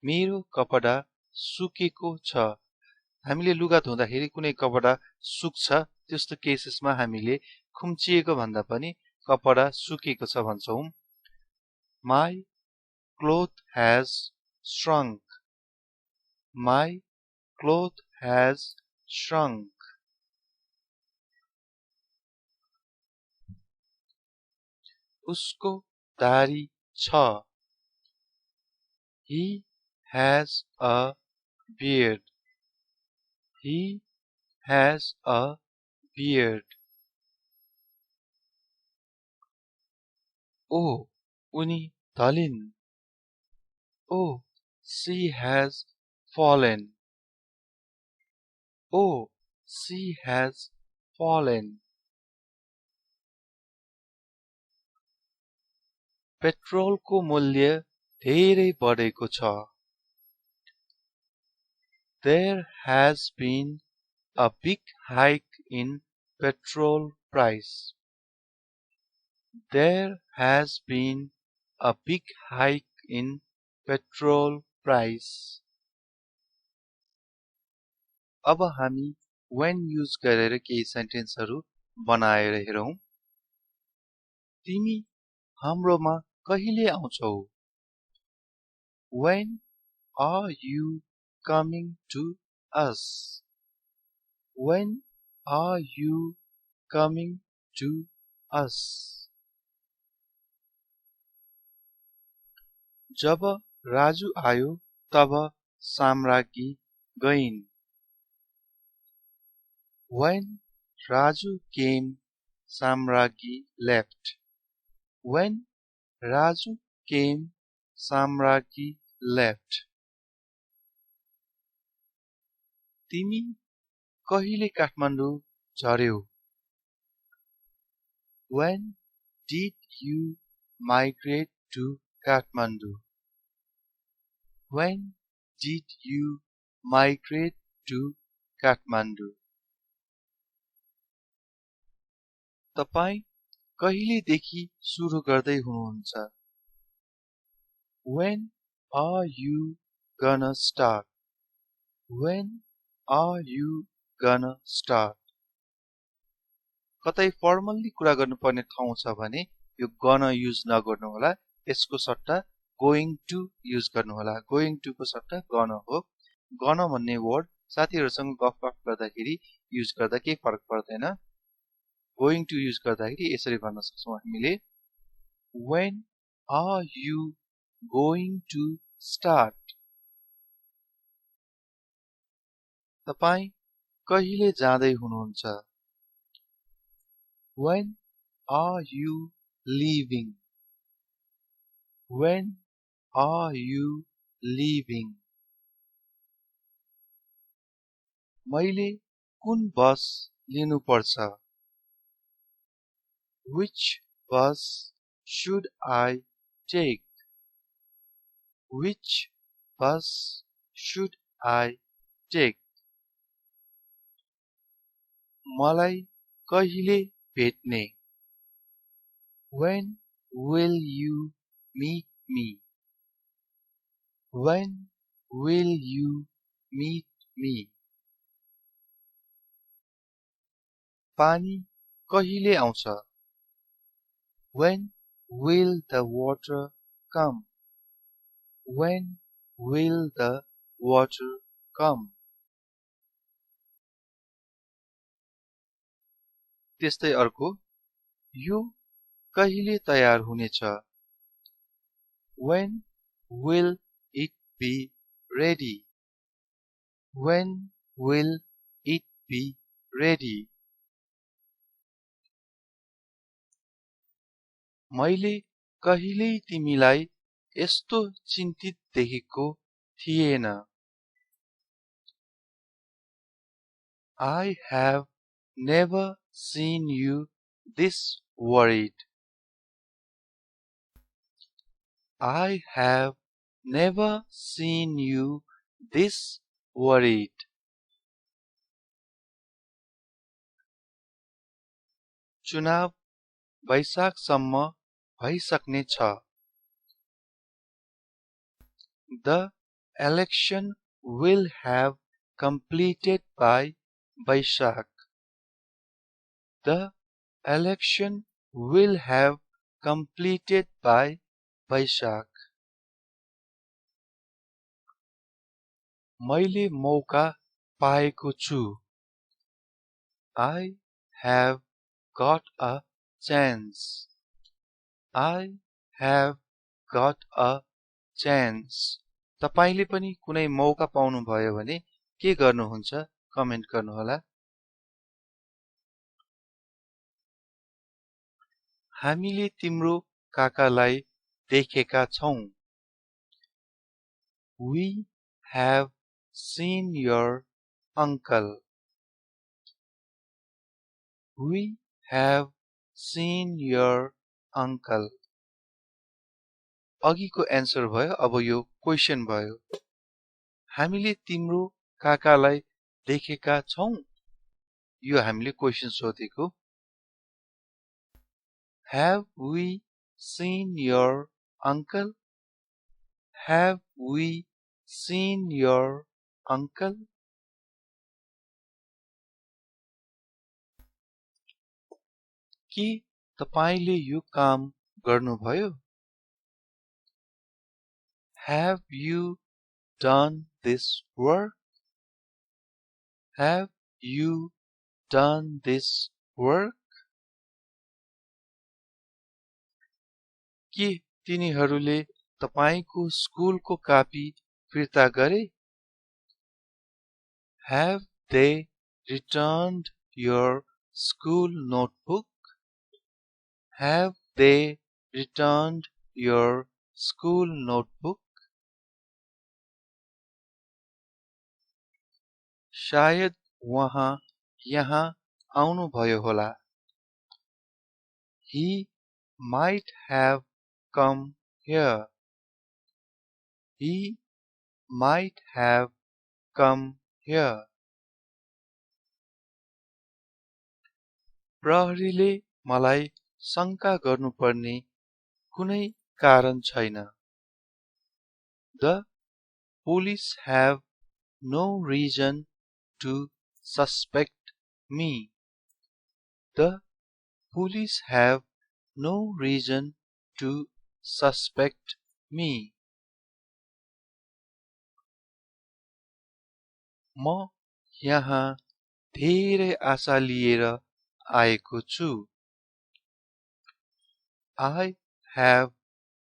मेरो कपडा सुकेको छ। हामीले लुगा धुँदाखेरि कुनै कपडा सुक्छ, त्यस्तो केसेसमा हामीले खुम्चिएको भन्दा पनि कपडा सुकेको छ भन्छौं। My cloth has shrunk. My cloth has shrunk. उसको दाढी छ। He has a beard. He has a beard. Oh, उनी ढलिन्। Oh, she has fallen. Oh, she has fallen. पेट्रोलको मूल्य धेरै बढेको छ। There has been a big hike in petrol price. There has been a big hike in petrol price. अब हामी when use गरेर केही सेन्टेन्सहरु बनाएर हेरौं। तिमी हाम्रोमा कहिले आउँछौ? When are you coming to us? When are you coming to us? जब राजु आयो तब साम्राज्ञी गइन्। When Raju came, Samragi left. When Raju came, Samragi left. तिमी कहिले Kathmandu झर्यौ? When did you migrate to Kathmandu? When did you migrate to Kathmandu? तपाई कहिलेदेखि सुरु गर्दै हुनुहुन्छ? When are you gonna start? When are you gonna start? कतै formally कुरा गर्नुपर्ने ठाउँ छ भने यो gonna युज नगर्नु होला। यसको सट्टा going to युज गर्नु होला। going to को सट्टा gonna हो। gonna भन्ने वर्ड साथीहरुसँग गफगफ गर्दाखेरि युज गर्दा केही फरक पर्दैन। going to युज गर्दाखेरि यसरी भन्न सक्छौं हामीले When are you going to start? तपाई कहिले जाँदै हुनुहुन्छ? When are you leaving? When are you leaving? मैले कुन बस लिनु पर्छ? Which bus should I take? Which bus should I take? मलाई कहिले भेट्ने? When will you meet me? When will you meet me? पानी कहिले आउँछ? When will the water come? When will the water come? त्यस्तै अर्को यो कहिले तयार हुनेछ? When will it be ready? When will it be ready? मैले कहिल्यै तिमीलाई यस्तो चिन्तित देखेको थिएन। I have never seen you this worried. I have never seen you this worried. चुनाव वैशाखसम्म भइसक्ने छ। The election will have completed by Vaishak. The election will have completed by Vaishak. मैले मौका पाएको छु. I have got a chance. I have got a chance. तपाईले पनि कुनै मौका पाउनु भयो भने के गर्नुहुन्छ कमेन्ट गर्नुहोला. हामीले तिम्रो काकालाई देखेका छौं. We have seen your uncle. We have seen your uncle. अघिको एन्सर भयो, अब यो क्वेशन भयो. हामीले तिम्रो काकालाई देखेका छौं. यो हामीले क्वेशन सोधेको. Have we seen your uncle? Have we seen your uncle? के तपाईले यो काम गर्नुभयो? Have you done this work? Have you done this work? के तिनीहरूले तपाईको स्कुलको कापी फिर्ता गरे? Have they returned your school notebook? Have they returned your school notebook? शायद उहाँ यहाँ आउनुभयो होला. He might have come here. He might have come here. प्रहरीले मलाई शंका गर्नुपर्ने कुनै कारण छैन. The police have no reason to suspect me. The police have no reason to suspect me. म यहाँ धेरै आशा लिएर आएको छु. I have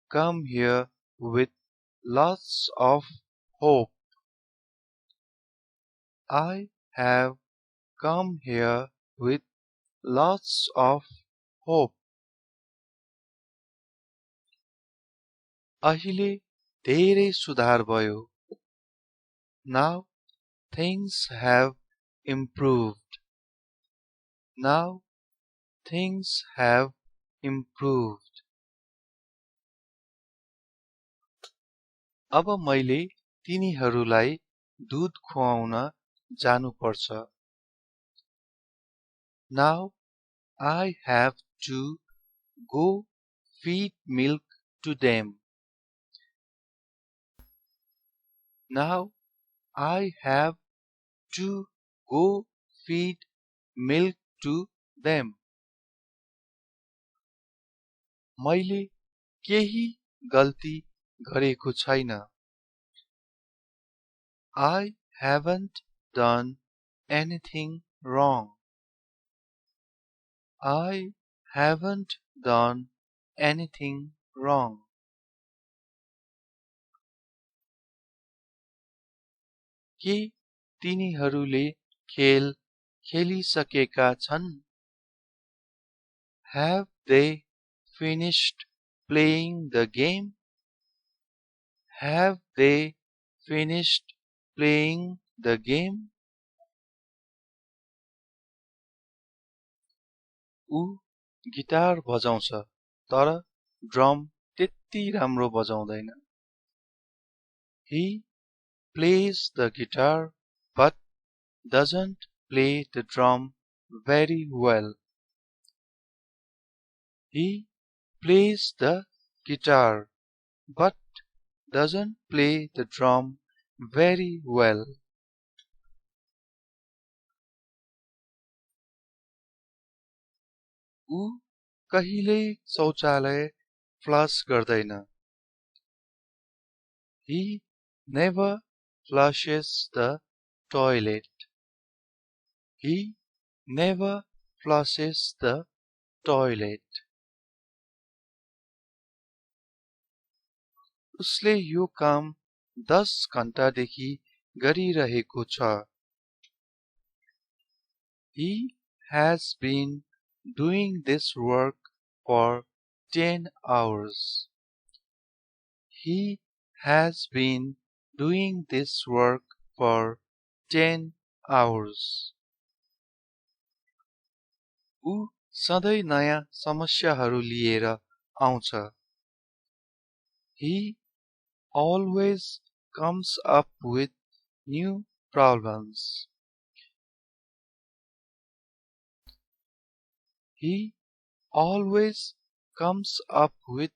come here with lots of hope. I have come here with lots of hope. अहिले धेरै सुधार भयो. Now things have improved. Now things have improved. अब मैले तिनीहरूलाई दूध खुवाउन जानुपर्छ. Now I have to go feed milk to them. Now I have to go feed milk to them. मैले केही गल्ती गरेको छैन. I haven't done anything wrong. I haven't done anything wrong. के तिनीहरूले खेल खेलिसकेका छन्? Have they finished playing the game? Have they finished playing the game? ऊ गिटार बजाउँछ तर ड्रम त्यति राम्रो बजाउँदैन. He plays the guitar but doesn't play the drum very well. He plays the guitar but doesn't play the drum very well. ऊ कहिल्यै शौचालय फ्लस गर्दैन. He never flushes the toilet. He never flushes the toilet. उसले यो काम 10 घण्टादेखि गरिरहेको छ. He has been doing this work for 10 hours. He has been doing this work for 10 hours. ऊ सधैँ नयाँ समस्याहरू लिएर आउँछ. He always comes up with new problems. He always comes up with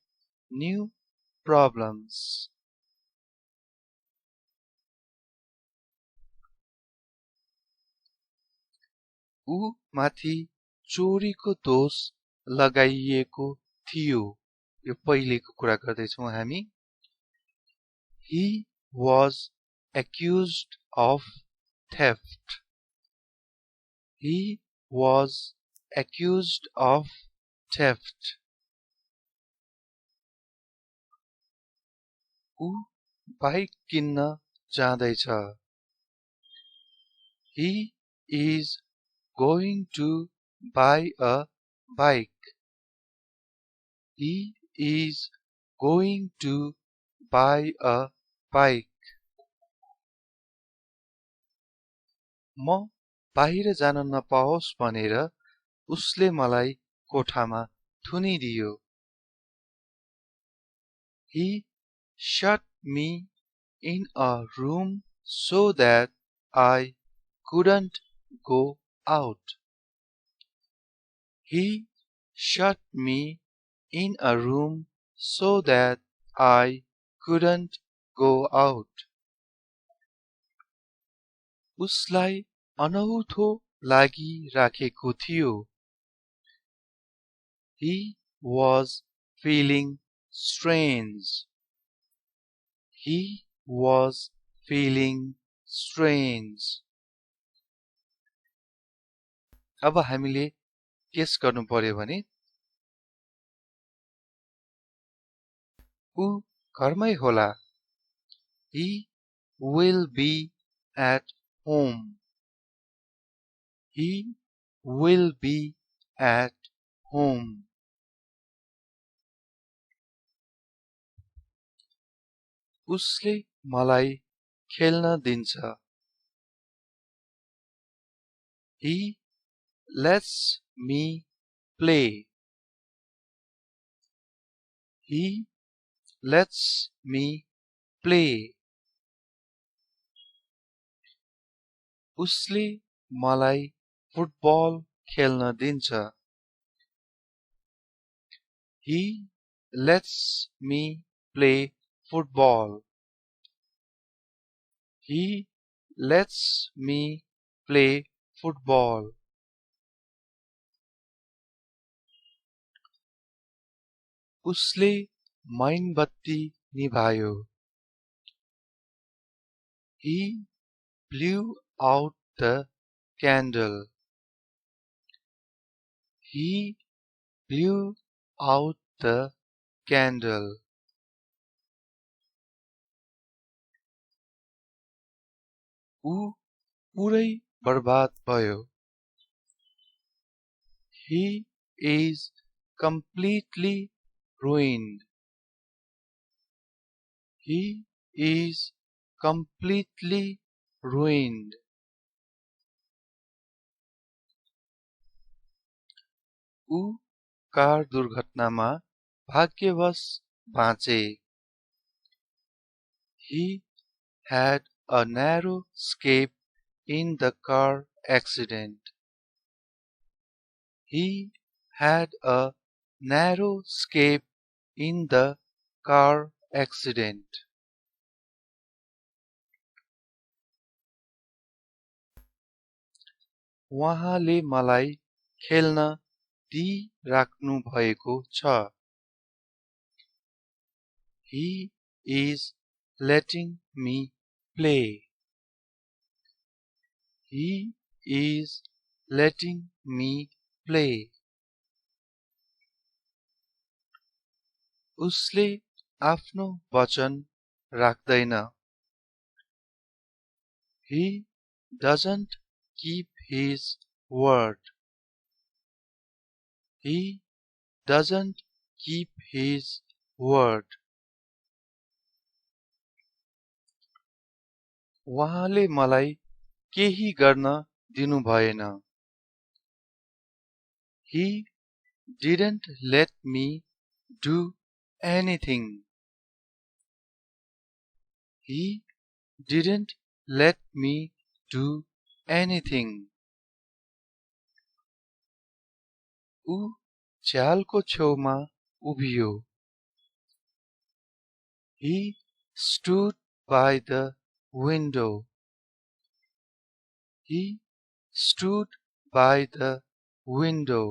new problems. ऊ माथि चोरीको दोष लगाइएको थियो. यो पहिलेको कुरा गर्दैछौँ हामी. He was accused of theft. He was accused of theft. ऊ बाइक किन्न जाँदैछ. He is going to buy a bike. He is going to buy a bike. म बाहिर जान नपाओस् भनेर उसले मलाई कोठामा थुनिदियो. He shut me in a room so that I couldn't go out. He shut me in a room so that I couldn't go out. उसलाई अनौठो लागिराखेको थियो. He was feeling strange. He was feeling strange. अब हामीले guess गर्नु पर्यो भने ऊ घरमै होला. He will be at home. He will be at home. उसले मलाई खेल्न दिन्छ. He lets me play. He lets me play. उसले मलाई फुटबल खेल्न दिन्छ. He lets me play football. He lets me play football. उसले मोमबत्ती निभायो. He blew out the candle. He blew out the candle. ऊ पुरै बर्बाद भयो. He is completely ruined. He is completely ruined. ऊ कार दुर्घटनामा भाग्यवश बाँचे. He had a narrow escape in the car accident. He had a narrow escape in the car accident. उहाँले मलाई खेल्न दिइराख्नु भएको छ। He is letting me play. He is letting me play. उसले आफ्नो वचन राख्दैन। He doesn't keep his word. He doesn't keep his word. उहाँले मलाई केही गर्न दिनु भएन। He didn't let me do anything. He didn't let me do anything. ऊ झ्यालको छेउमा उभियो। He stood by the window. He stood by the window.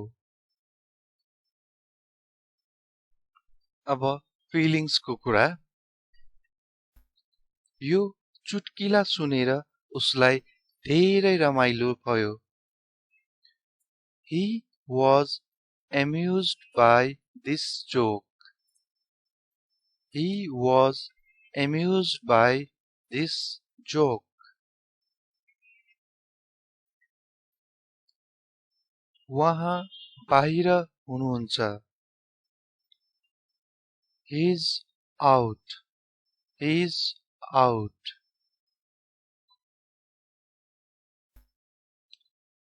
अब फिलिङ्स को कुरा। यो चुटकिला सुनेर उसलाई धेरै रमाइलो भयो। He was amused by this joke. He was amused by this joke. उहाँ बाहिर हुनुहुन्छ। He's out. He's out.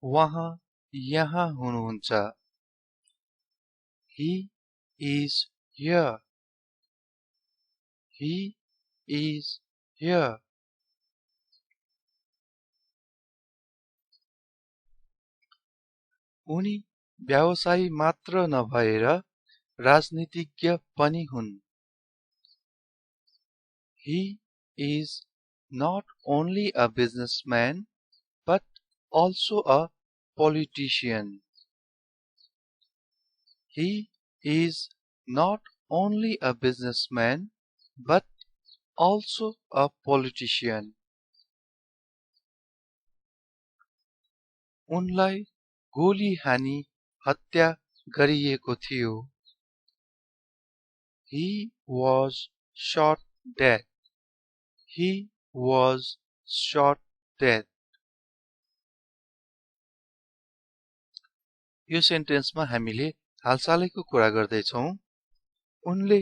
उहाँ यहाँ हुनुहुन्छ। He is here. He is here. उनी व्यवसायी मात्र नभएर राजनीतिज्ञ पनि हुन्। He is not only a businessman but also a politician. He is not only a businessman but also a politician. उनलाई गोली हानी हत्या गरिएको थियो। He was shot dead. He was shot dead. यो सेन्टेन्समा हामीले हालसालैको कुरा गर्दैछौँ। उनले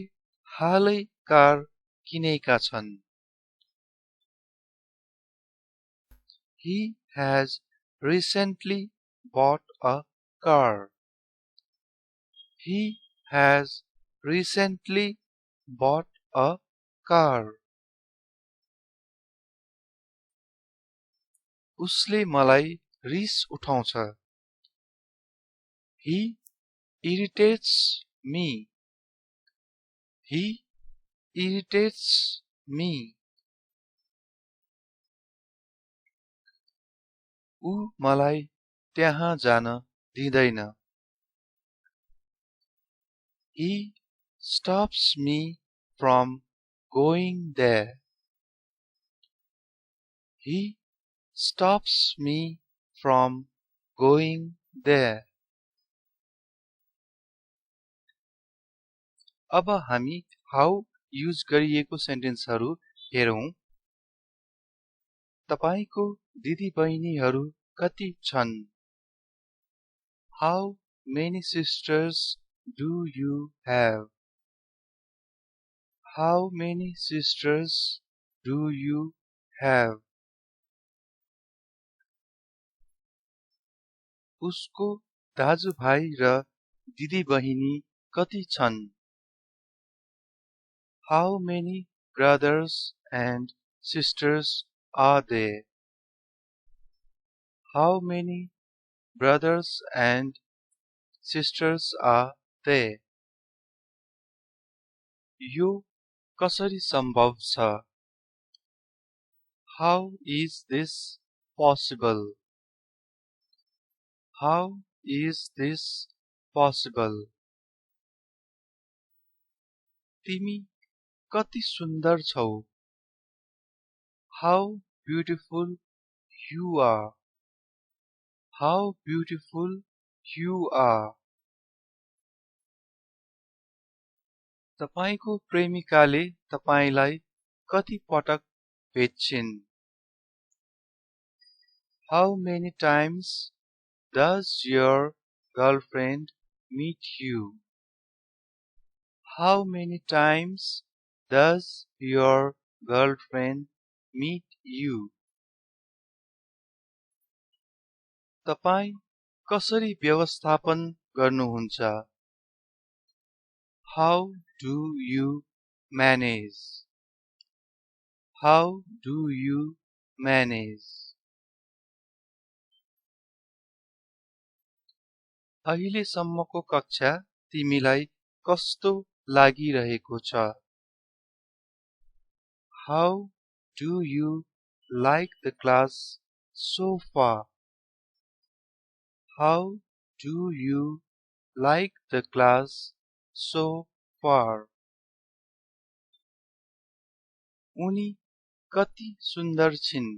हालै कार किनेका छन्। He has recently bought a car. He has recently bought a car. उसले मलाई रिस उठाउँछ। He irritates me. He irritates me. ऊ मलाई त्यहाँ जान दिँदैन। He stops me from going there. He stops me from going there. अब हामी हाउ युज गरिएको सेन्टेन्सहरू हेरौं। तपाईको दिदीबहिनीहरू कति छन्? How many sisters do you have? How many sisters do you have? उसको दाजुभाइ र दिदीबहिनी कति छन्? How many brothers and sisters are there? How many brothers and sisters are there? यो कसरी सम्भव छ? How is this possible? How is this possible? तिमी कति सुन्दर छौ. How beautiful you are. How beautiful you are. तपाईको प्रेमिकाले तपाईलाई कति पटक भेट्छिन्. How many times does your girlfriend meet you? How many times does your girlfriend meet you? तपाई कसरी व्यवस्थापन गर्नुहुन्छ. How do you manage? How do you manage? अहिलेसम्मको कक्षा तिमीलाई कस्तो लागिरहेको छ. How do you like the class so far? How do you like the class so far? उनी कति सुन्दर छिन्.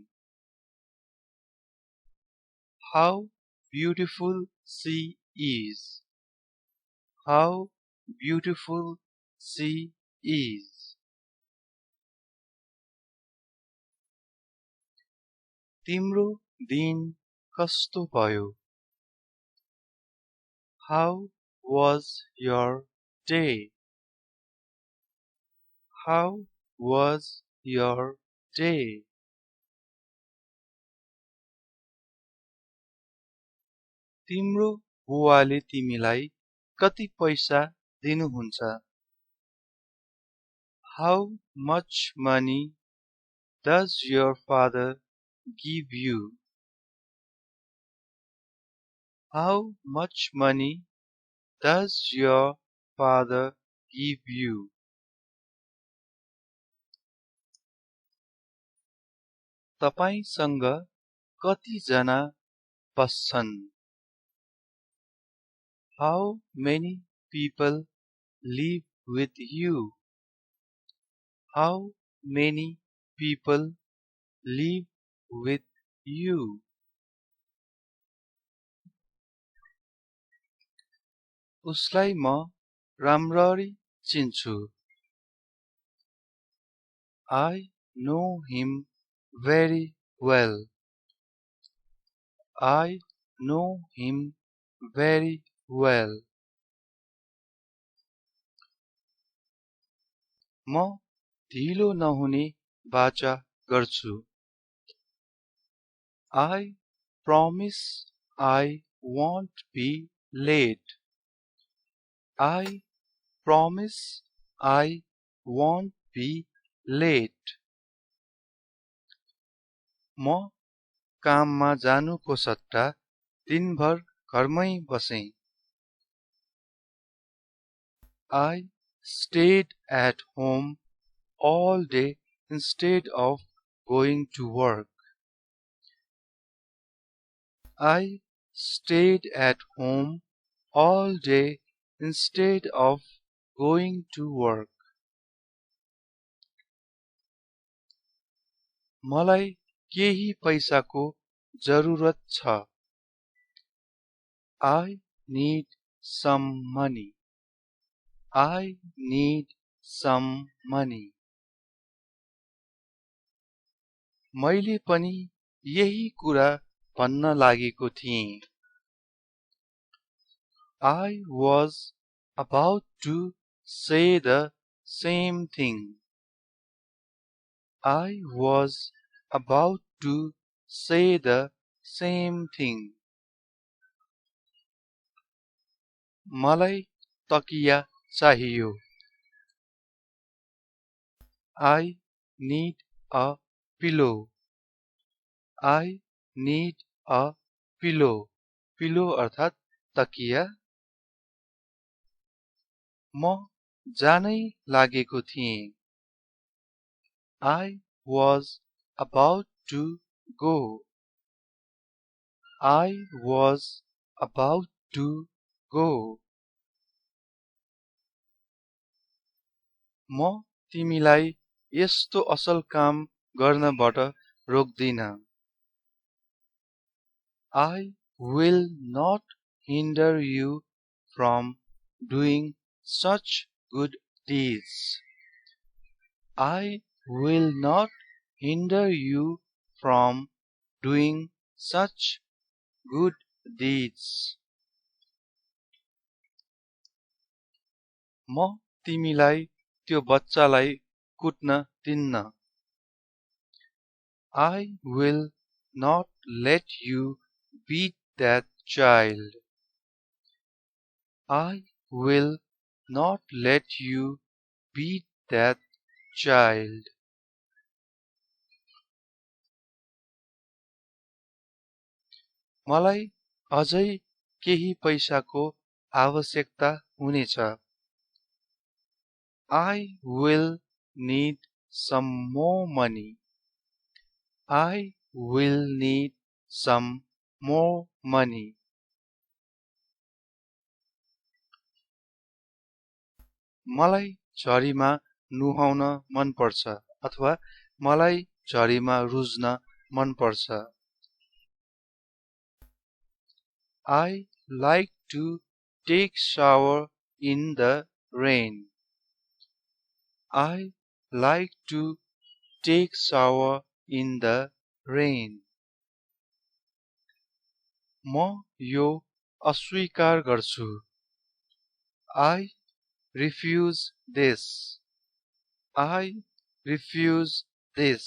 How beautiful she is. How beautiful she is. तिम्रो दिन कस्तो भयो. How was your day? How was your day? तिम्रो बुवाले तिमीलाई कति पैसा दिनुहुन्छ. How much money does your father give you? How much money does your father give you? तपाईसँग कति जना बस्छन्. How many people live with you? How many people live with you? उसलाई म राम्ररी चिन्छु. I know him very well. I know him very well. म ढिलो नहुने बाचा गर्छु. I promise I won't be late. I promise I won't be late. म काममा जानुको सट्टा दिनभर घरमै बसेँ. I stayed at home all day instead of going to work. I stayed at home all day instead of going to work. मलाई केही पैसाको जरुरत छ. I need some money. I need some money. मैले पनि यही कुरा भन्न लागेको थिएँ. I was about to say the same thing. I was about to say the same thing. मलाई तकिया चाहियो. I need a pillow. I need a pillow. Pillow अर्थात तकिया. म जानै लागेको थिएँ. I was about to go. I was about to go. म तिमीलाई यस्तो असल काम गर्नबाट रोक्दिन. I will not hinder you from doing such good deeds. I will not hinder you from doing such good deeds. म तिमीलाई त्यो बच्चालाई कुट्न दिन्न. I will not let you beat that child. I will not let you beat that child. मलाई अझै केही पैसाको आवश्यकता हुनेछ. I will need some more money. I will need some more money. मलाई झरीमा नुहाउन मन पर्छ अथवा मलाई झरीमा रुज्न मन पर्छ. I like to take shower in the rain. I like to take shower in the rain. म यो अस्वीकार गर्छु. I refuse this. I refuse this.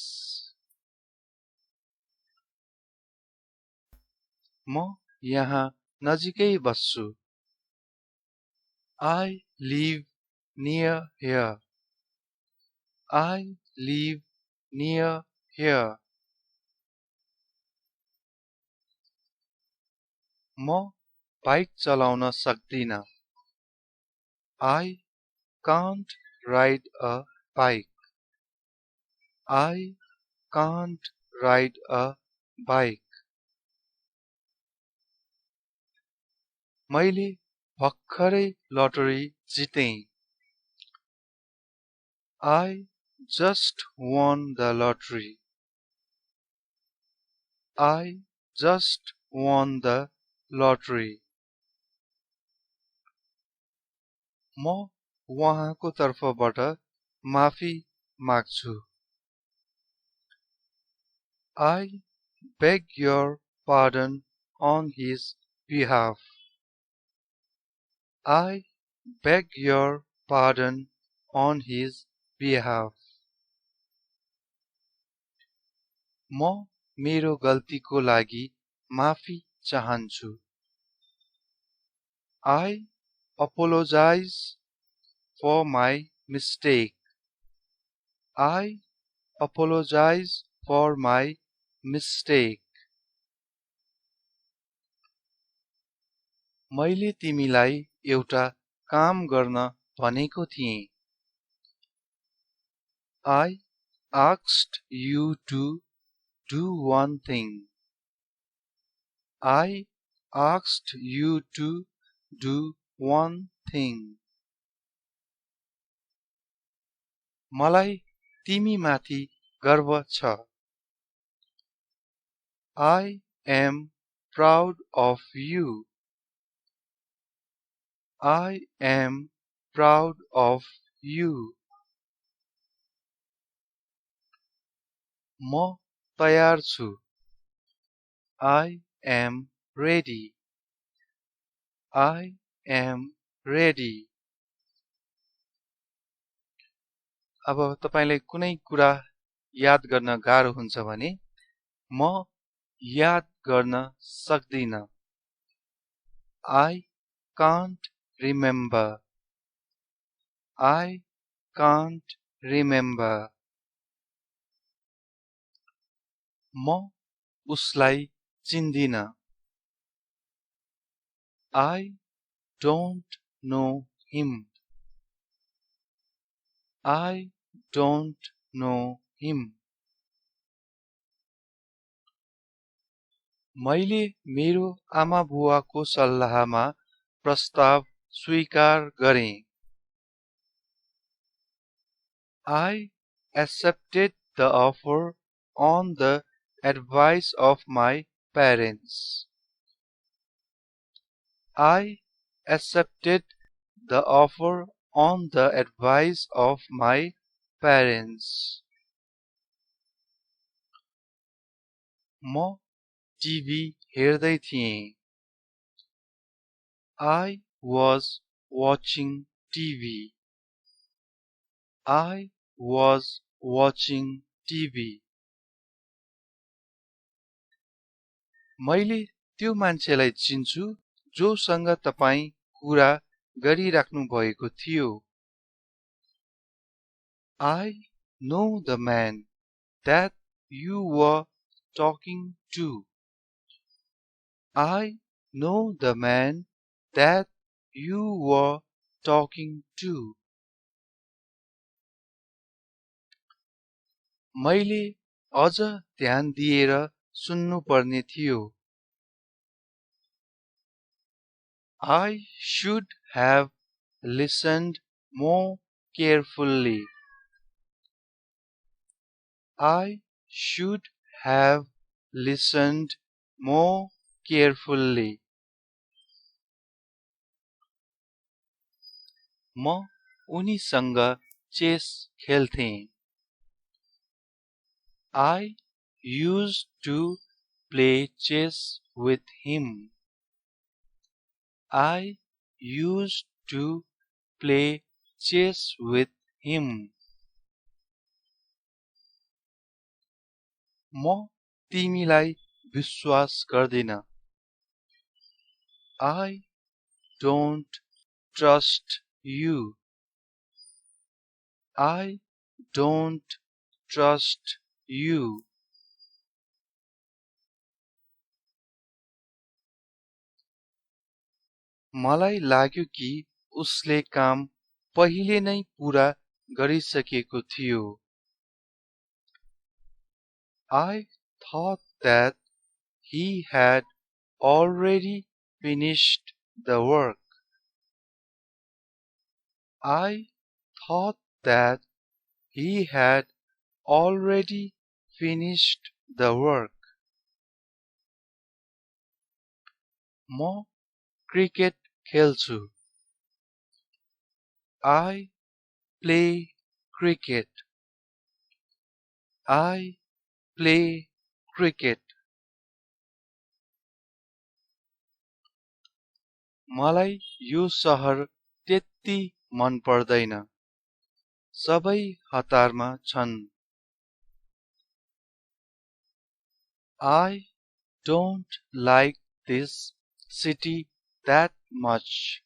म यहाँ नजिकै बस्छु. I live near here. I live near here. म बाइक चलाउन सक्दिन. I can't ride a bike. I can't ride a bike. मैले भर्खरै lottery जितेँ. I just won the lottery. I just won the lottery. म उहाँको तर्फबाट माफी माग्छु. I beg your pardon on his behalf. I beg your pardon on his behalf. म मेरो गल्तीको लागि माफी चाहन्छु. I apologize for my mistake. I apologize for my mistake. मैले तिमीलाई एउटा काम गर्न भनेको थिएँ. I asked you to do one thing. I asked you to do one thing. मलाई तिमीमाथि गर्व छ. I am proud of you. I am proud of you. म तयार छु. I am ready. I am ready. अब तपाईलाई कुनै कुरा याद गर्न गाह्रो हुन्छ भने म याद गर्न सक्दिन. I can't remember. I can't remember. म उसलाई चिन्दिन. I don't know him. I don't know him. मैले मेरो आमाबुवाको सल्लाहमा प्रस्ताव स्वीकार गरेँ। I accepted the offer on the advice of my parents. I accepted the offer on the advice of my parents. म TV हेर्दै थिएँ. I was watching TV. I was watching TV. मैले त्यो मान्छेलाई चिन्छु जोसँग तपाईं कुरा गरिराख्नु भएको थियो. I know the man that you were talking to. I know the man that you were talking to. मैले अझ ध्यान दिएर सुन्नुपर्ने थियो. I should have listened more carefully. I should have listened more carefully. म उनीसँग चेस खेल्थेँ. I used to play chess with him. I used to play chess with him. म तिमीलाई विश्वास गर्दिन. I don't trust you. I don't trust you. मलाई लाग्यो कि उसले काम पहिले नै पूरा गरिसकेको थियो. I thought that he had already finished the work. I thought that he had already finished the work. म क्रिकेट खेल्छु. I play cricket. I play cricket. मलाई यो सहर त्यति मन पर्दैन. सबै हतारमा छन्. I don't like this city that much.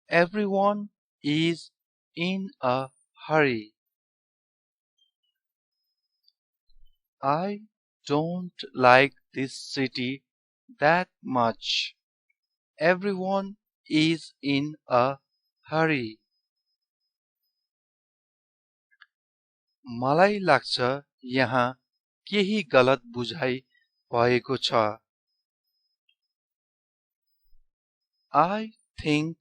Everyone is in a hurry. I don't like this city that much. Everyone is in a hurry. मलाई लाग्छ यहाँ केही गलत बुझाइ भएको छ. I think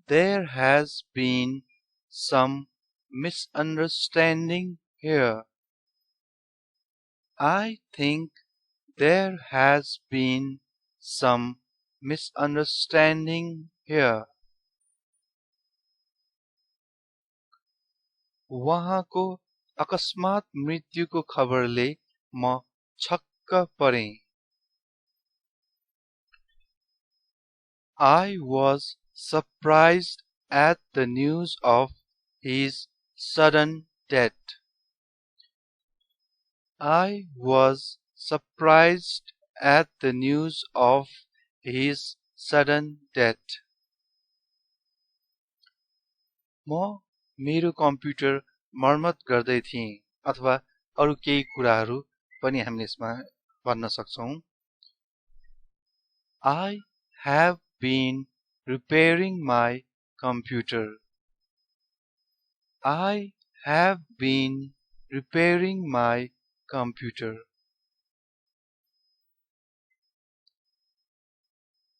there has been some misunderstanding here. I think there has been some misunderstanding here. उहाँको अकस्मात मृत्युको खबरले म छक्क परेँ. I was surprised at the news of his sudden death. I was surprised at the news of his sudden death. म मेरो computer मर्मत गर्दै थिएँ अथवा अरु केही कुराहरू पनि हामीले यसमा भन्न सक्छौं. I have been repairing my computer. I have been repairing my computer.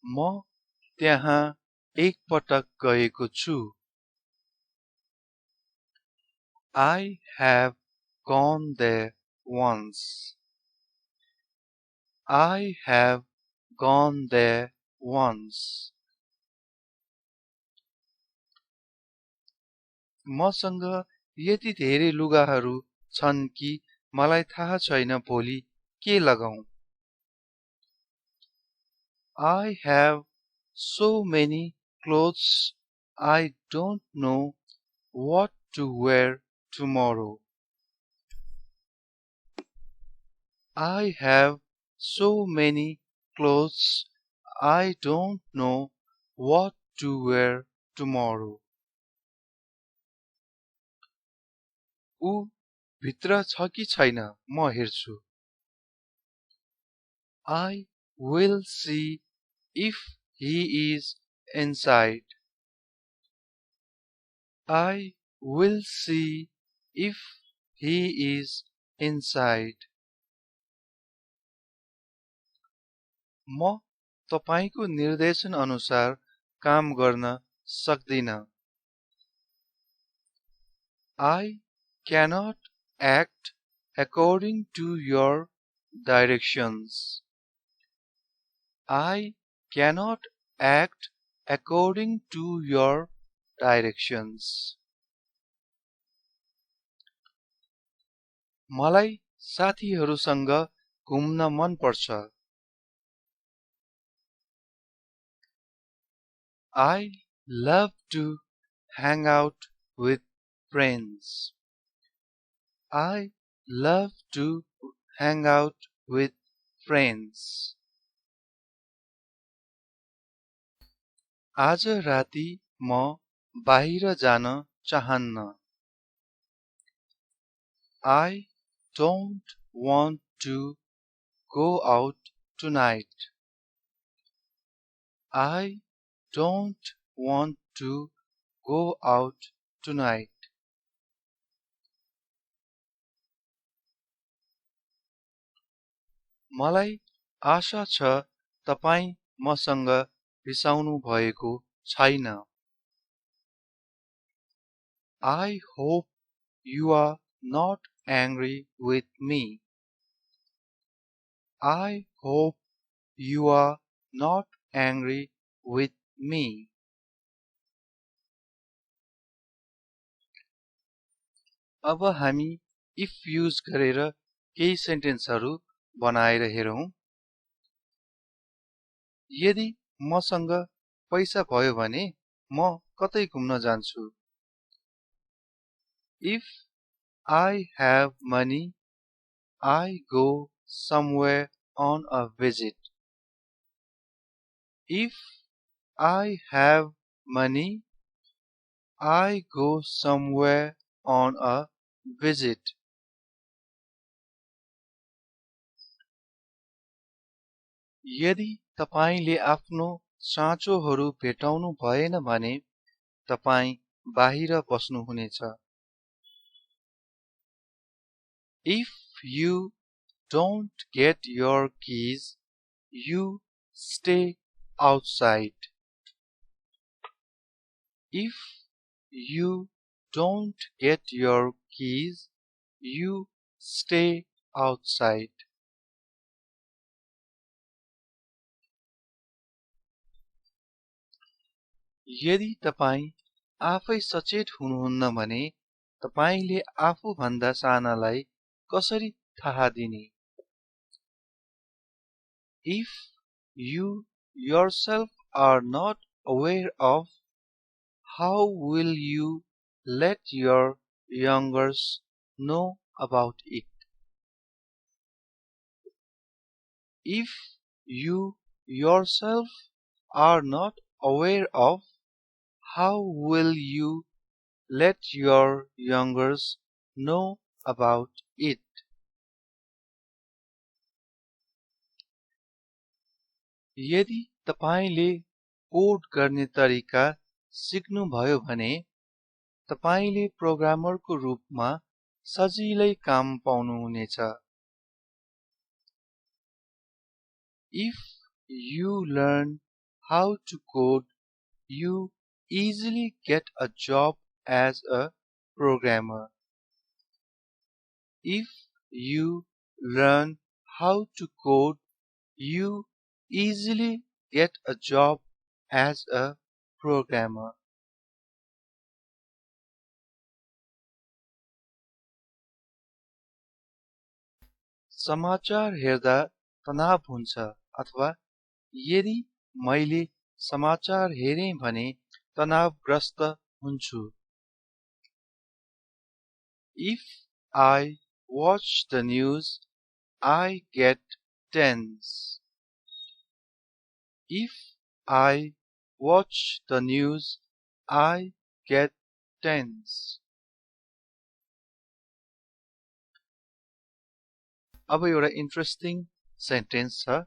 म त्यहाँ एक पटक गएको छु। I have gone there once. I have gone there once. मसँग यति धेरै लुगाहरू छन् कि मलाई थाहा छैन भोलि के लगाऊं। I have so many clothes, I don't know what to wear tomorrow. I have so many clothes, I don't know what to wear tomorrow. ऊ भित्र छ कि छैन म हेर्छु। I will see if he is inside. I will see if he is inside. म तपाईको निर्देशन अनुसार काम गर्न सक्दिन। I cannot act according to your directions. I cannot act according to your directions. मलाई साथीहरूसँग घुम्न मन पर्छ। I love to hang out with friends. I love to hang out with friends. आज राति म बाहिर जान चाहन्न। I don't want to go out tonight. I don't want to go out tonight. मलाई आशा छ तपाई मसँग रिसाउनु भएको छैन। I hope you are not angry with me. I hope you are not angry with me. अब हामी if युज गरेर केही सेन्टेन्सहरू बनाएर हेरौं। यदि मसँग पैसा भयो भने म कतै घुम्न जान्छु। If I have money, I go somewhere on a visit. If I have money, I go somewhere on a visit. यदि तपाईले आफ्नो साँचोहरू भेटाउनु भएन भने तपाई बाहिर बस्नुहुनेछ। If you don't get your keys, you stay outside. If you don't get your keys, you stay outside. यदि तपाई आफै सचेत हुनुहुन्न भने तपाईले आफू भन्दा सानालाई कसरी थाहा दिने? If you yourself are not aware of, how will you let your youngers know about it? If you yourself are not aware of, how will you let your youngers know about it? यदि तपाईले code गर्ने तरिका सिक्नुभयो भने तपाईले प्रोग्रामरको रूपमा सजिलै काम पाउनुहुनेछ। If you learn how to code, you easily get a job as a programmer. If you learn how to code, you easily get a job as a programmer. समाचार हेर्दा तनाव हुन्छ अथवा यदि मैले समाचार हेरेँ भने तनावग्रस्त हुन्छु. If I watch the news, I get tense. If I watch the news, I get tense. अब एउटा इन्ट्रेस्टिङ सेन्टेन्स छ.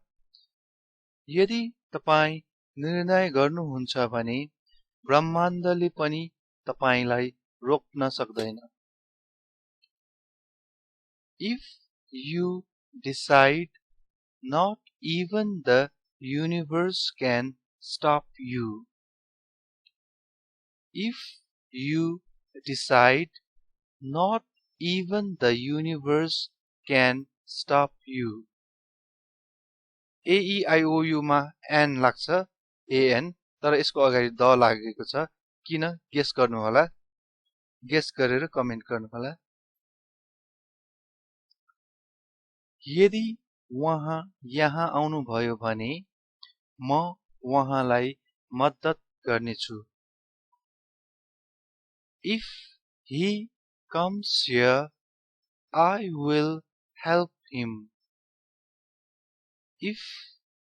यदि तपाईं निर्णय गर्नुहुन्छ भने ब्रह्माण्डले पनि तपाईंलाई रोक्न सक्दैन. If you decide, not even the universe can stop you. If you decide, not even the universe can stop you. AEIOU मा एन लाग्छ, एएन, तर यसको अगाडि द लागेको छ. किन गेस गर्नु होला. गेस गरेर कमेन्ट गर्नु होला. यदि उहाँ यहाँ आउनुभयो भने म उहाँलाई मद्दत गर्नेछु. If he comes here, I will help him. If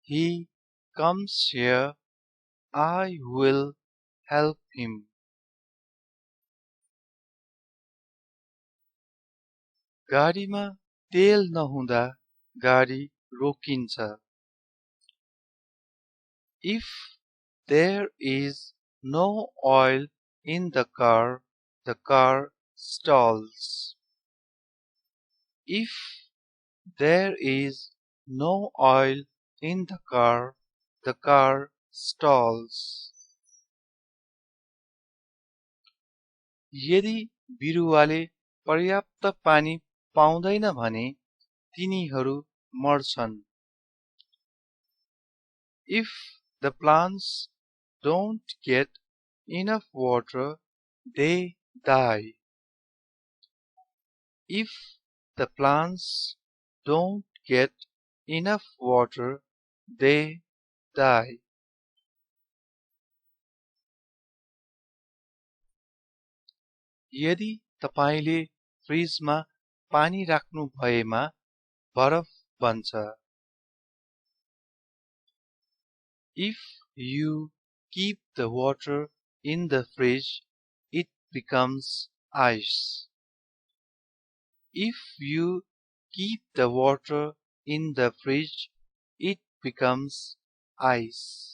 he comes here, I will help him. गाडीमा तेल नहुँदा गाडी रोकिन्छ. If there is no oil in the car stalls. If there is no oil in the car stalls. यदि बिरुवाले पर्याप्त पानी पाउँदैन भने तिनीहरू मर्छन्. If the plants don't get enough water, they die. If the plants don't get enough water, they die. यदि तपाईले फ्रिजमा पानी राख्नु भएमा बरफ बन्छ. If you keep the water in the fridge, it becomes ice. If you keep the water in the fridge, it becomes ice.